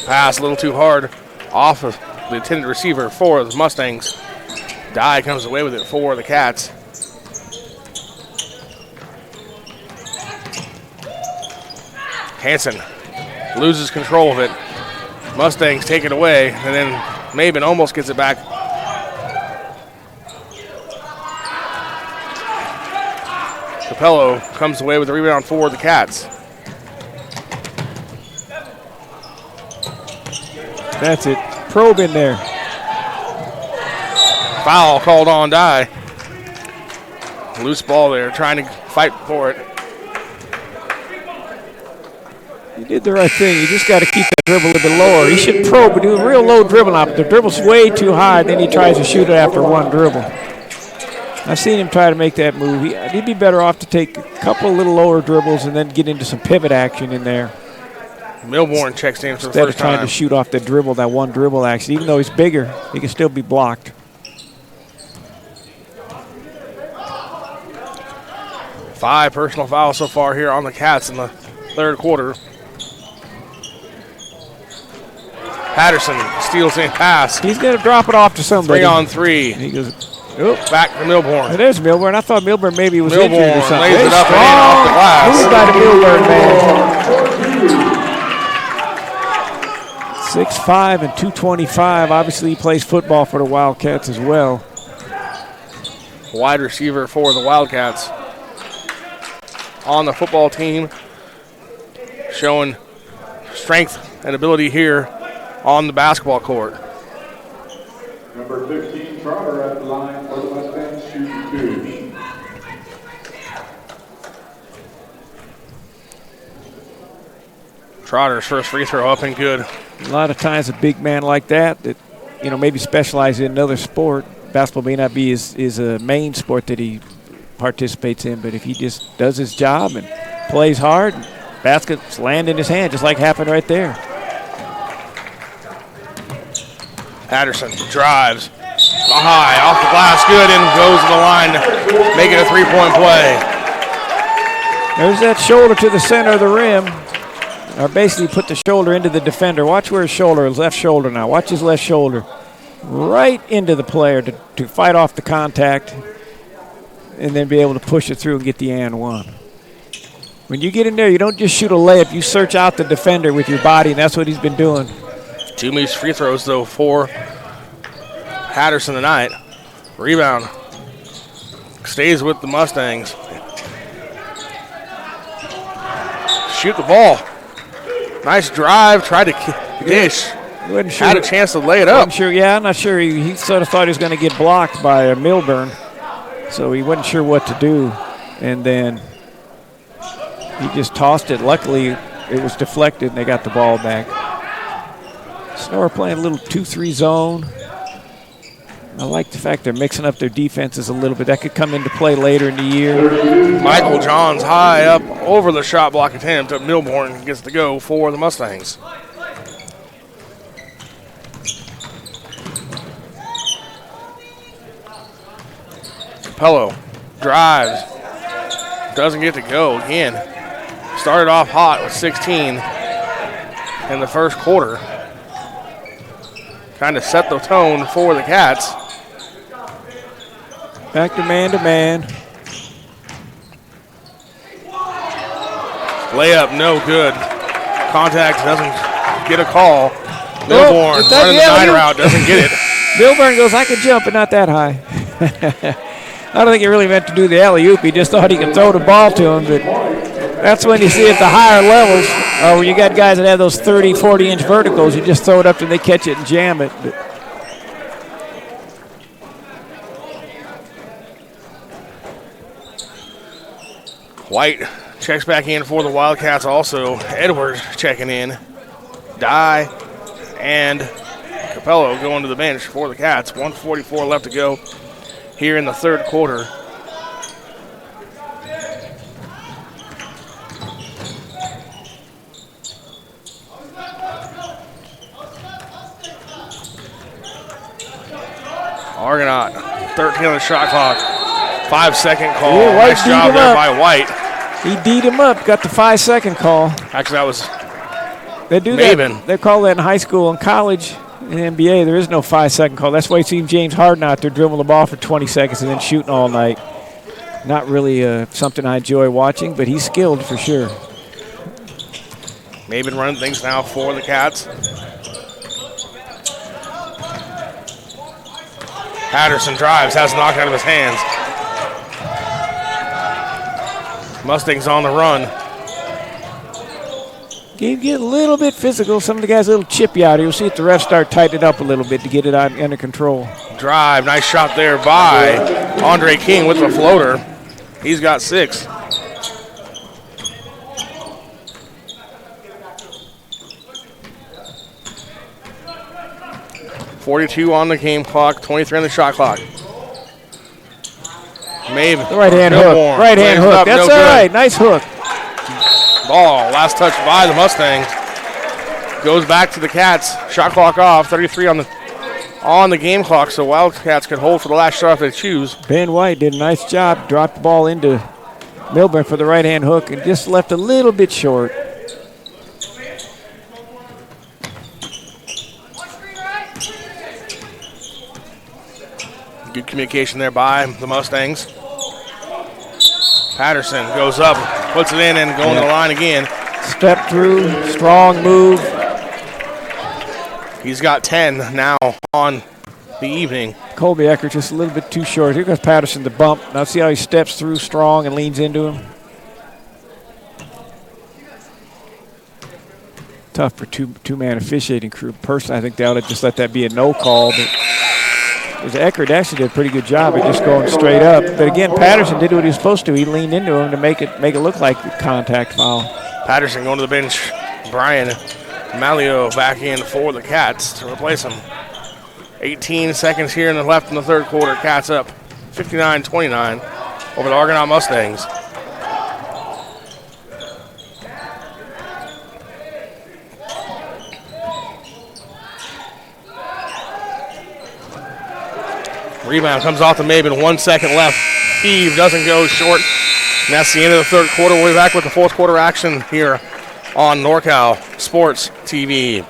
Speaker 1: Pass a little too hard off of the intended receiver for the Mustangs. Dye comes away with it for the Cats. Hansen loses control of it. Mustangs take it away, and then Maben almost gets it back. Capello comes away with the rebound for the Cats.
Speaker 4: That's it. Probe in there.
Speaker 1: Foul called on Dye. Loose ball there, trying to fight for it.
Speaker 4: He did the right thing. You just got to keep that dribble a little bit lower. He should probe and do a real low dribble now, but the dribble's way too high, then he tries to shoot it after one dribble. I've seen him try to make that move. He'd be better off to take a couple of little lower dribbles and then get into some pivot action in there.
Speaker 1: Milbourne checks in for the first time.
Speaker 4: Instead of trying to shoot off the dribble, that one dribble action. Even though he's bigger, he can still be blocked.
Speaker 1: Five personal fouls so far here on the Cats in the third quarter. Patterson steals in pass.
Speaker 4: He's going to drop it off to somebody.
Speaker 1: 3-on-3.
Speaker 4: He goes,
Speaker 1: back to Milbourne.
Speaker 4: It is Milbourne. I thought Milbourne maybe was injured or something.
Speaker 1: Lays it up and in off the glass.
Speaker 4: Move by the Milbourne, man. 6'5" and 225. Obviously, he plays football for the Wildcats as well.
Speaker 1: Wide receiver for the Wildcats on the football team, showing strength and ability here on the basketball court.
Speaker 5: Number 15, Trotter at the line for the Mustangs, shooting 2.
Speaker 1: Trotter's first free throw up and good.
Speaker 4: A lot of times a big man like that maybe specializes in another sport. Basketball may not be his main sport that he participates in, but if he just does his job and plays hard, baskets land in his hand, just like happened right there.
Speaker 1: Patterson drives. High, off the glass, good, and goes to the line, making a 3-point play.
Speaker 4: There's that shoulder to the center of the rim. Or basically put the shoulder into the defender. Watch where his shoulder is, left shoulder now. Watch his left shoulder. Right into the player to fight off the contact and then be able to push it through and get the and one. When you get in there, you don't just shoot a layup. You search out the defender with your body, and that's what he's been doing.
Speaker 1: 2 missed free throws, though, for Patterson tonight. Rebound stays with the Mustangs. Shoot the ball. Nice drive. Tried to dish. Had a chance to lay it up.
Speaker 4: I'm not sure. He sort of thought he was going to get blocked by Milburn, so he wasn't sure what to do. And then he just tossed it. Luckily, it was deflected, and they got the ball back. Sonora playing a little 2-3 zone. I like the fact they're mixing up their defenses a little bit. That could come into play later in the year.
Speaker 1: Michael Johns high up over the shot block attempt. Milburn gets to go for the Mustangs. Capello drives. Doesn't get to go again. Started off hot with 16 in the first quarter. Kind of set the tone for the Cats.
Speaker 4: Back to man.
Speaker 1: Layup, no good. Contact doesn't get a call. Milburn running the 9 route, doesn't get it.
Speaker 4: Milburn goes, I could jump, but not that high. I don't think he really meant to do the alley-oop. He just thought he could throw the ball to him, but that's when you see at the higher levels, where you got guys that have those 30, 40-inch verticals, you just throw it up and they catch it and jam it. But
Speaker 1: White checks back in for the Wildcats also. Edwards checking in. Dye and Capello going to the bench for the Cats. 1:44 left to go here in the third quarter. Argonaut, 13 on the shot clock. 5-second call.
Speaker 4: Yeah, White
Speaker 1: nice job there by White.
Speaker 4: He D'd him up, got the 5-second call.
Speaker 1: Actually, that was
Speaker 4: They do
Speaker 1: Maven.
Speaker 4: that. They call that in high school. In college, in the NBA, there is no 5-second call. That's why you see James Harden out there dribbling the ball for 20 seconds and then shooting all night. Not really something I enjoy watching, but he's skilled for sure.
Speaker 1: Maven running things now for the Cats. Patterson drives, has it knocked out of his hands. Mustangs on the run.
Speaker 4: Game get a little bit physical. Some of the guys a little chippy out here. You'll see if the refs start tightening it up a little bit to get it under control.
Speaker 1: Drive, nice shot there by Andre King with the floater. He's got 6. .42 on the game clock, 23 on the shot clock. Maven.
Speaker 4: The right hand hook. Right hand hook. That's all right. Nice hook.
Speaker 1: Ball, last touch by the Mustangs. Goes back to the Cats. Shot clock off, 33 on the game clock, so Wildcats could hold for the last shot if they choose.
Speaker 4: Ben White did a nice job. Dropped the ball into Milburn for the right hand hook and just left a little bit short.
Speaker 1: Good communication there by the Mustangs. Patterson goes up, puts it in, and going to the line again.
Speaker 4: Step through, strong move.
Speaker 1: He's got 10 now on the evening.
Speaker 4: Colby Eckert just a little bit too short. Here goes Patterson to bump. Now see how he steps through strong and leans into him. Tough for two-man officiating crew. Personally, I think they ought to just let that be a no call, but Eckert actually did a pretty good job at just going straight up. But again, Patterson did what he was supposed to. He leaned into him to make it look like a contact foul.
Speaker 1: Patterson going to the bench. Brian Malio back in for the Cats to replace him. 18 seconds here in the left in the third quarter. Cats up 59-29 over the Argonaut Mustangs. Rebound comes off the Maben. 1 second left. Eve doesn't go short. And that's the end of the third quarter. We'll be back with the fourth quarter action here on NorCal Sports TV.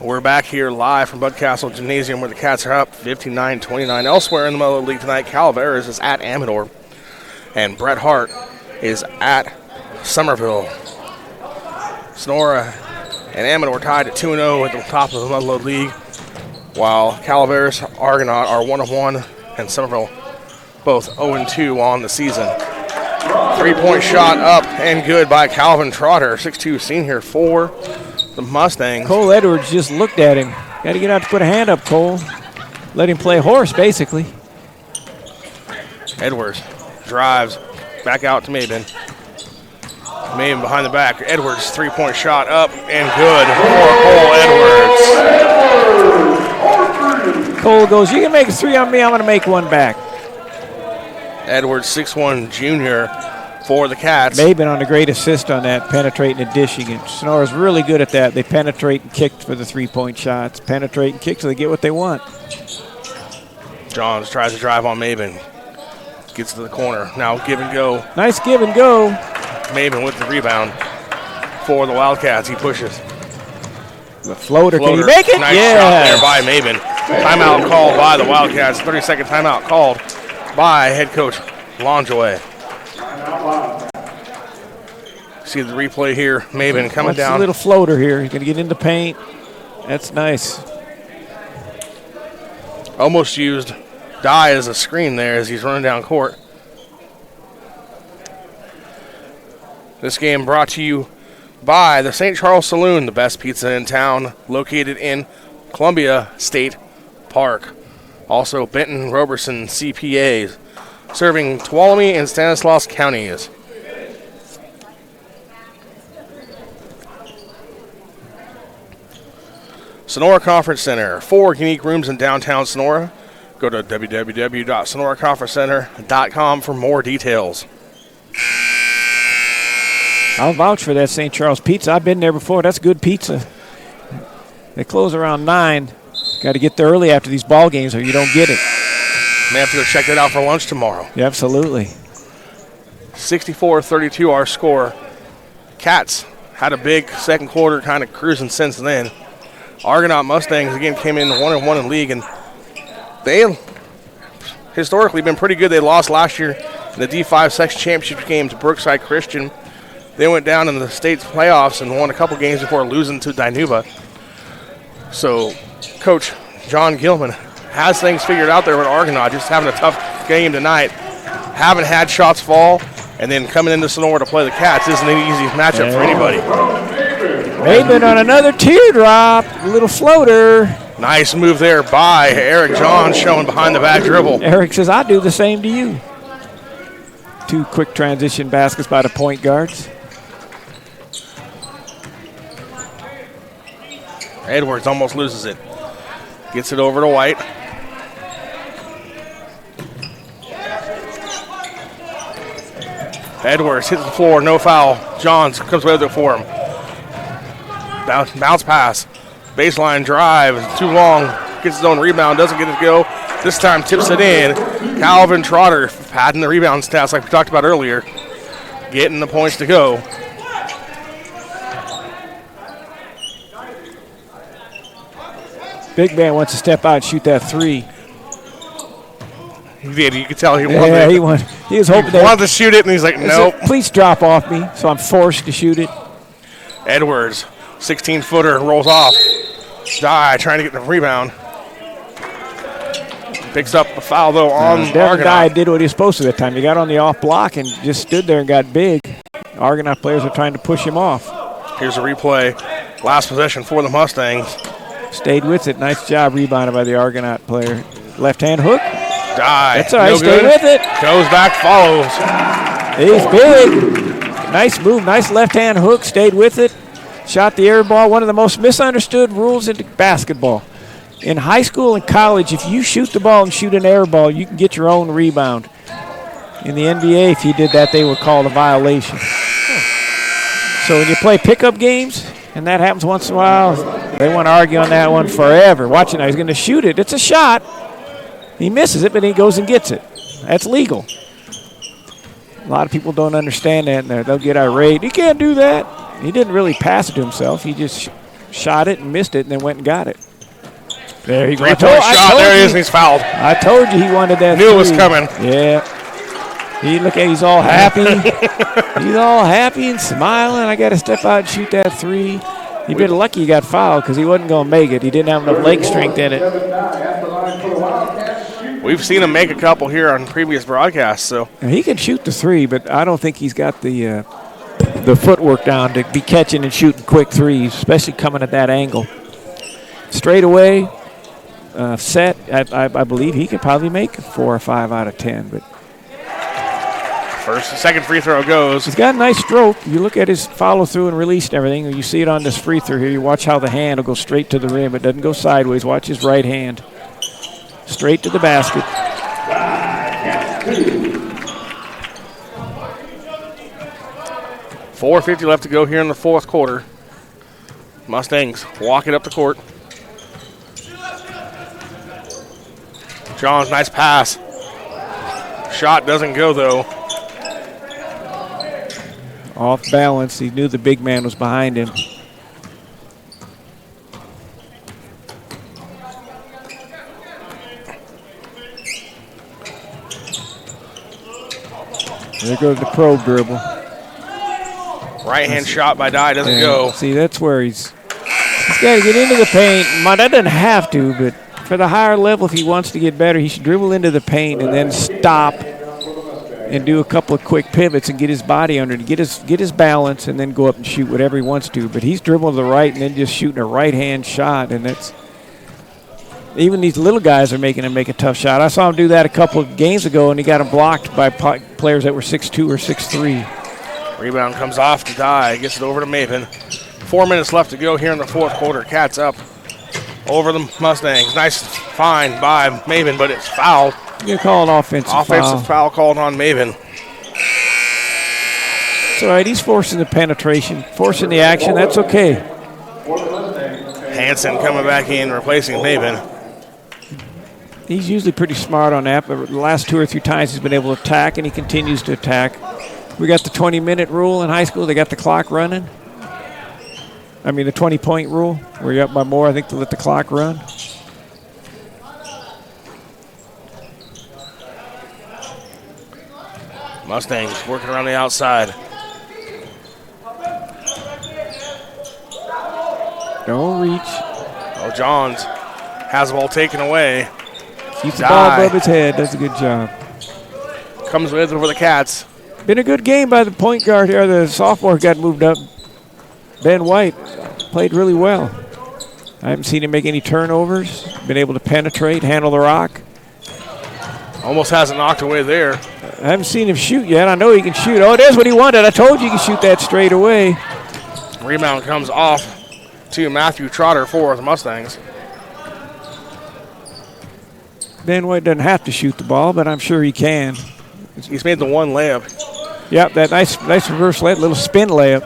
Speaker 1: We're back here live from Bud Castle Gymnasium where the Cats are up 59-29. Elsewhere in the Mother League tonight, Calaveras is at Amador, and Bret Hart is at Somerville. Sonora and Amador tied at 2-0 at the top of the Mother League, while Calaveras, Argonaut are 1-1, and Somerville both 0-2 on the season. 3-point shot up and good by Calvin Trotter, 6'2" senior for the Mustangs.
Speaker 4: Cole Edwards just looked at him. Got to get out to put a hand up, Cole. Let him play horse, basically.
Speaker 1: Edwards drives back out to Maben. Maben behind the back. Edwards, 3-point shot up and good for Cole Edwards.
Speaker 4: Cole goes, you can make a three on me, I'm going to make one back.
Speaker 1: Edwards, 6'1" junior for the Cats.
Speaker 4: Maben on a great assist on that, penetrating and dishing. And Sonora's really good at that. They penetrate and kick for the 3-point shots. Penetrate and kick so they get what they want.
Speaker 1: Johns tries to drive on Maben. Gets to the corner. Now give and go.
Speaker 4: Nice give and go.
Speaker 1: Maben with the rebound for the Wildcats. He pushes.
Speaker 4: The floater. Can he make it?
Speaker 1: Nice shot there by Maben. Timeout called by the Wildcats. 30-second timeout called by head coach Lonjoy. See the replay here. Maben coming down.
Speaker 4: A little floater here. He's going to get into paint. That's nice.
Speaker 1: Almost used Dye as a screen there as he's running down court. This game brought to you by the St. Charles Saloon, the best pizza in town, located in Columbia State Park. Also, Benton Roberson CPAs, serving Tuolumne and Stanislaus counties. Sonora Conference Center, 4 unique rooms in downtown Sonora. Go to www.sonoraconferencecenter.com for more details.
Speaker 4: I'll vouch for that St. Charles pizza. I've been there before. That's good pizza. They close around 9. Got to get there early after these ball games or you don't get it.
Speaker 1: May have to go check that out for lunch tomorrow.
Speaker 4: Yeah, absolutely.
Speaker 1: 64-32 our score. Cats had a big second quarter, kind of cruising since then. Argonaut Mustangs again came in 1-1 in league, and they historically been pretty good. They lost last year in the D5 section championship game to Brookside Christian. They went down in the state's playoffs and won a couple games before losing to Dinuba. So Coach John Gilman has things figured out there with Argonaut, just having a tough game tonight. Haven't had shots fall, and then coming into Sonora to play the Cats isn't an easy matchup for anybody.
Speaker 4: Maben on another teardrop, a little floater.
Speaker 1: Nice move there by Eric Johns, showing behind the back dribble.
Speaker 4: Eric says, I'll do the same to you. 2 quick transition baskets by the point guards.
Speaker 1: Edwards almost loses it. Gets it over to White. Edwards hits the floor, no foul. Johns comes with it for him. Bounce pass. Baseline drive, too long. Gets his own rebound, doesn't get it to go. This time tips it in. Calvin Trotter padding the rebound stats like we talked about earlier. Getting the points to go.
Speaker 4: Big man wants to step out and shoot that three.
Speaker 1: He did. You could tell he wanted
Speaker 4: Yeah,
Speaker 1: it.
Speaker 4: he was hoping
Speaker 1: He wanted to shoot it, and he's like, nope.
Speaker 4: Please drop off me, so I'm forced to shoot it.
Speaker 1: Edwards, 16-footer, rolls off. Dye trying to get the rebound. Picks up a foul, though, on
Speaker 4: Devin Dye
Speaker 1: Argonaut.
Speaker 4: did what he was supposed to that time. He got on the off block and just stood there and got big. Argonaut players are trying to push him off.
Speaker 1: Here's a replay. Last possession for the Mustangs.
Speaker 4: Stayed with it. Nice job rebounded by the Argonaut player. Left-hand hook.
Speaker 1: Dye.
Speaker 4: That's all right.
Speaker 1: No
Speaker 4: Stay
Speaker 1: good.
Speaker 4: with it.
Speaker 1: Goes back, follows.
Speaker 4: He's big. Nice move. Nice left-hand hook. Stayed with it. Shot the air ball. One of the most misunderstood rules in basketball. In high school and college, if you shoot the ball and shoot an air ball, you can get your own rebound. In the NBA, if you did that, they would call it a violation. So when you play pickup games, and that happens once in a while, they want to argue on that one forever. Watch it now. He's going to shoot it. It's a shot. He misses it, but he goes and gets it. That's legal. A lot of people don't understand that, and they'll get irate. He can't do that. He didn't really pass it to himself. He just shot it and missed it and then went and got it. There he goes.
Speaker 1: Three-point shot. There he is, and he's fouled.
Speaker 4: I told you he wanted that.
Speaker 1: Knew it was
Speaker 4: three.
Speaker 1: coming.
Speaker 4: Yeah. He's all happy. He's all happy and smiling. I got to step out and shoot that three. He'd been lucky he got fouled because he wasn't going to make it. He didn't have enough leg strength in it.
Speaker 1: We've seen him make a couple here on previous broadcasts. So
Speaker 4: And he can shoot the three, but I don't think he's got the footwork down to be catching and shooting quick threes, especially coming at that angle. Straight away, set, I believe he could probably make 4 or 5 out of 10. But
Speaker 1: second free throw goes.
Speaker 4: he's got a nice stroke. You look at his follow through and release and everything. You see it on this free throw here. You watch how the hand will go straight to the rim. It doesn't go sideways. Watch his right hand. Straight to the basket.
Speaker 1: .450 left to go here in the fourth quarter. Mustangs walk it up the court. Johns, nice pass. Shot doesn't go, though.
Speaker 4: Off balance. He knew the big man was behind him. There goes the probe dribble.
Speaker 1: Right-hand shot by Dye doesn't go.
Speaker 4: See, that's where he's got to get into the paint. That doesn't have to, but for the higher level, if he wants to get better, he should dribble into the paint and then stop and do a couple of quick pivots and get his body under to get his balance and then go up and shoot whatever he wants to. But he's dribbling to the right and then just shooting a right-hand shot, and that's even these little guys are making him make a tough shot. I saw him do that a couple of games ago, and he got him blocked by players that were 6'2" or 6'3".
Speaker 1: Rebound comes off to Dye. Gets it over to Maven. 4 minutes left to go here in the fourth quarter. Cats up over the Mustangs. Nice find by Maven, but it's fouled.
Speaker 4: You call an offensive
Speaker 1: foul called on Maven.
Speaker 4: It's all right. He's forcing the penetration, forcing the action. That's okay.
Speaker 1: Hansen coming back in, replacing Maven.
Speaker 4: He's usually pretty smart on that, but the last 2 or 3 times he's been able to attack, and he continues to attack. We got the 20-minute rule in high school. They got the clock running. I mean, the 20-point rule, where you're up by more, I think, to let the clock run.
Speaker 1: Mustangs working around the outside.
Speaker 4: Don't reach.
Speaker 1: Oh, Johns has the ball taken away.
Speaker 4: Keeps the ball above his head. Does a good job.
Speaker 1: Comes with over the Cats.
Speaker 4: Been a good game by the point guard here. The sophomore got moved up. Ben White played really well. I haven't seen him make any turnovers. Been able to penetrate, handle the rock.
Speaker 1: Almost hasn't knocked away there.
Speaker 4: I haven't seen him shoot yet. I know he can shoot. Oh, there's what he wanted. I told you he can shoot that straight away.
Speaker 1: Rebound comes off to Matthew Trotter for the Mustangs.
Speaker 4: Ben White doesn't have to shoot the ball, but I'm sure he can.
Speaker 1: He's made the one layup.
Speaker 4: Yep, that nice reverse layup, little spin layup.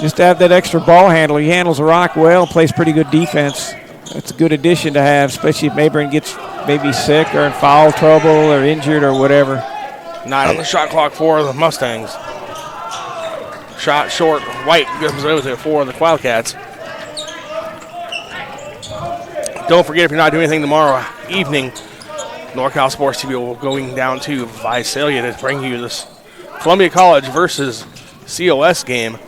Speaker 4: Just to have that extra ball handle. He handles the rock well, plays pretty good defense. That's a good addition to have, especially if Mayburn gets maybe sick or in foul trouble or injured or whatever.
Speaker 1: 9 on the shot clock for the Mustangs. Shot short. White goes over to it for the Wildcats. Don't forget, if you're not doing anything tomorrow evening, NorCal Sports TV will be going down to Visalia to bring you this Columbia College versus COS game.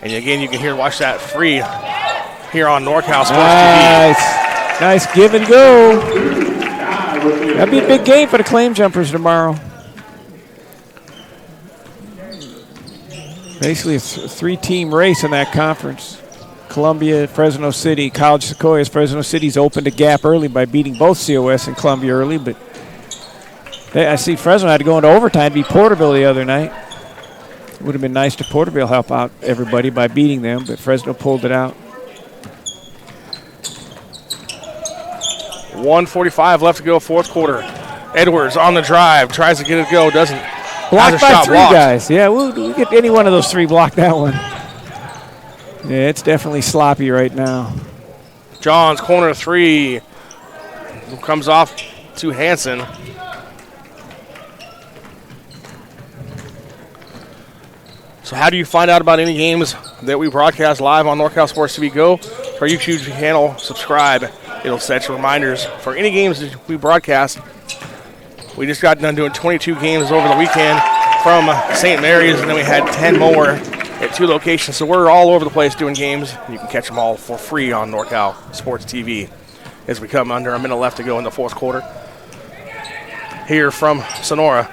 Speaker 1: And again, you can watch that free here on NorCal Sports TV.
Speaker 4: Nice give and go. That'd be a big game for the Claim Jumpers tomorrow. Basically a three-team race in that conference. Columbia, Fresno City, College Sequoias. Fresno City's opened a gap early by beating both COS and Columbia early, but I see Fresno had to go into overtime to beat Porterville the other night. It would have been nice to Porterville help out everybody by beating them, but Fresno pulled it out.
Speaker 1: 1:45 left to go, fourth quarter. Edwards on the drive, tries to get it go, doesn't.
Speaker 4: Blocked by three guys. Yeah, we'll get any one of those three block that one. Yeah, it's definitely sloppy right now.
Speaker 1: Johns, corner three. Comes off to Hansen. So how do you find out about any games that we broadcast live on NorCal Sports TV? Go to our YouTube channel, subscribe. It'll set you reminders for any games that we broadcast. We just got done doing 22 games over the weekend from St. Mary's, and then we had 10 more at 2 locations. So we're all over the place doing games. You can catch them all for free on NorCal Sports TV as we come under a minute left to go in the fourth quarter. Here from Sonora.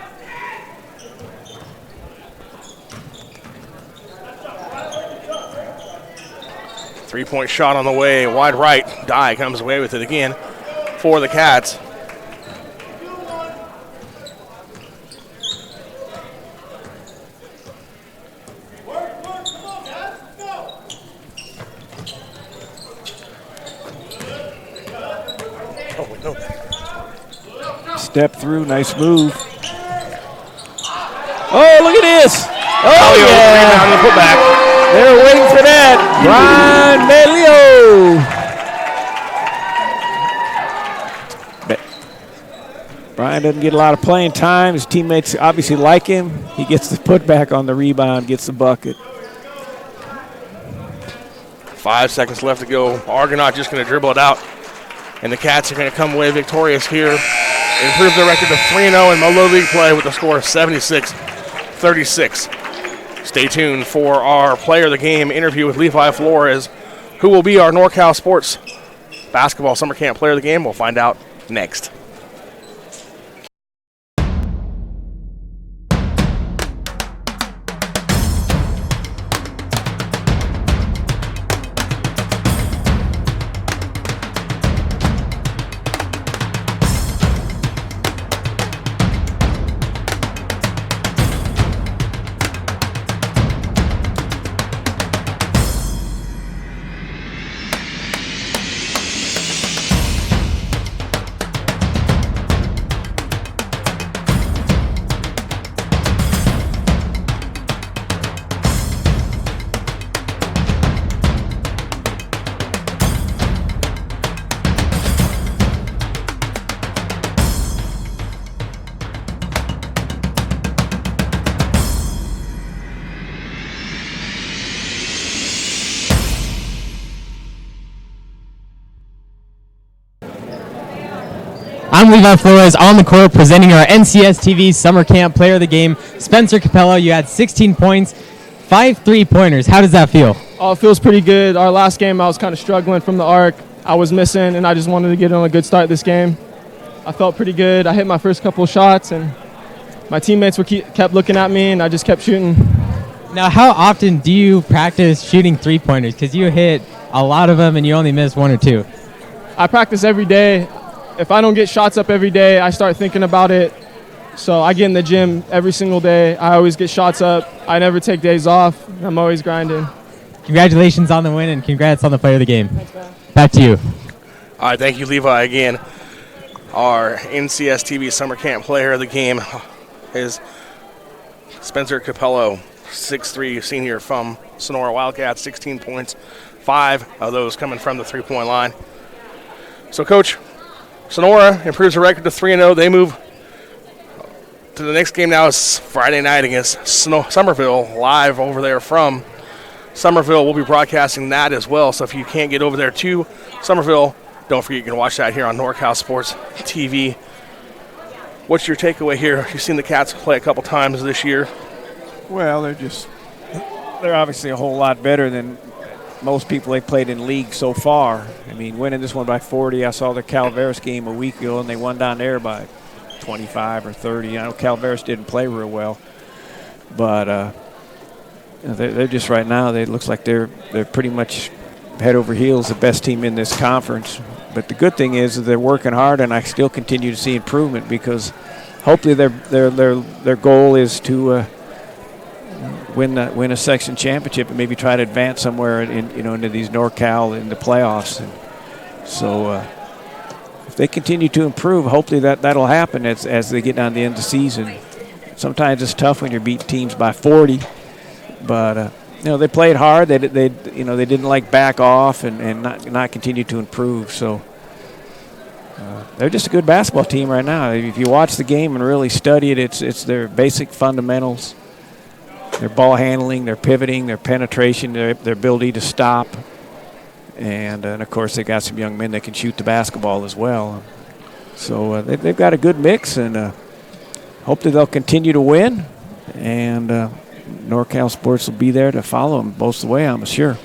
Speaker 1: Three-point shot on the way, wide right. Dye comes away with it again for the Cats.
Speaker 4: Step through, nice move. Oh, look at this. Oh, yeah.
Speaker 1: Rebound and put back.
Speaker 4: They were waiting for that. Brian Melio. Brian doesn't get a lot of playing time. His teammates obviously like him. He gets the putback on the rebound, gets the bucket.
Speaker 1: 5 seconds left to go. Argonaut just going to dribble it out. And the Cats are going to come away victorious here. Improve their record to 3-0 in Molo League play with a score of 76-36. Stay tuned for our player of the game interview with Levi Flores, who will be our NorCal Sports Basketball Summer Camp player of the game. We'll find out next.
Speaker 2: I'm Levi Flores on the court presenting our NCS TV Summer Camp Player of the Game. Spencer Capello, you had 16 points, 5 3-pointers. How does that feel?
Speaker 6: Oh, it feels pretty good. Our last game, I was kind of struggling from the arc. I was missing, and I just wanted to get on a good start this game. I felt pretty good. I hit my first couple of shots, and my teammates kept looking at me, and I just kept shooting.
Speaker 2: Now, how often do you practice shooting 3-pointers? Because you hit a lot of them, and you only missed 1 or 2.
Speaker 6: I practice every day. If I don't get shots up every day, I start thinking about it. So I get in the gym every single day. I always get shots up. I never take days off. I'm always grinding.
Speaker 2: Congratulations on the win, and congrats on the player of the game. Thanks, man. Back to you.
Speaker 1: All right, thank you, Levi, again. Our NCS TV Summer Camp player of the game is Spencer Capello, 6'3", senior from Sonora Wildcats, 16 points, 5 of those coming from the three-point line. So, Coach, Sonora improves their record to 3-0. They move to the next game now is Friday night against Somerville, live over there from Somerville. We'll be broadcasting that as well. So if you can't get over there to Somerville, Don't forget you can watch that here on NorCal Sports TV. What's your takeaway here? You've seen the Cats play a couple times this year.
Speaker 4: Well, they're obviously a whole lot better than most people they played in league so far. I mean, winning this one by 40. I saw the Calaveras game a week ago, and they won down there by 25 or 30. I know Calaveras didn't play real well, but they're just right now. It looks like they're pretty much head over heels the best team in this conference. But the good thing is that they're working hard, and I still continue to see improvement because hopefully their goal is to win a section championship and maybe try to advance somewhere into these NorCal in the playoffs. And so if they continue to improve, hopefully that'll happen as they get down to the end of the season. Sometimes it's tough when you're beating teams by 40, but they played hard. They didn't back off and not continue to improve. So they're just a good basketball team right now. If you watch the game and really study it, it's their basic fundamentals. Their ball handling, their pivoting, their penetration, their ability to stop. And of course, they got some young men that can shoot the basketball as well. So they've got a good mix, and hopefully they'll continue to win. And NorCal Sports will be there to follow them most of the way, I'm sure.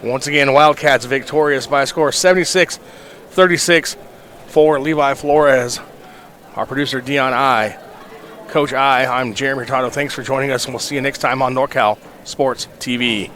Speaker 1: Once again, Wildcats victorious by a score of 76-36 for Levi Flores. Our producer, Dion I. Coach I, I'm Jeremy Hurtado. Thanks for joining us, and we'll see you next time on NorCal Sports TV.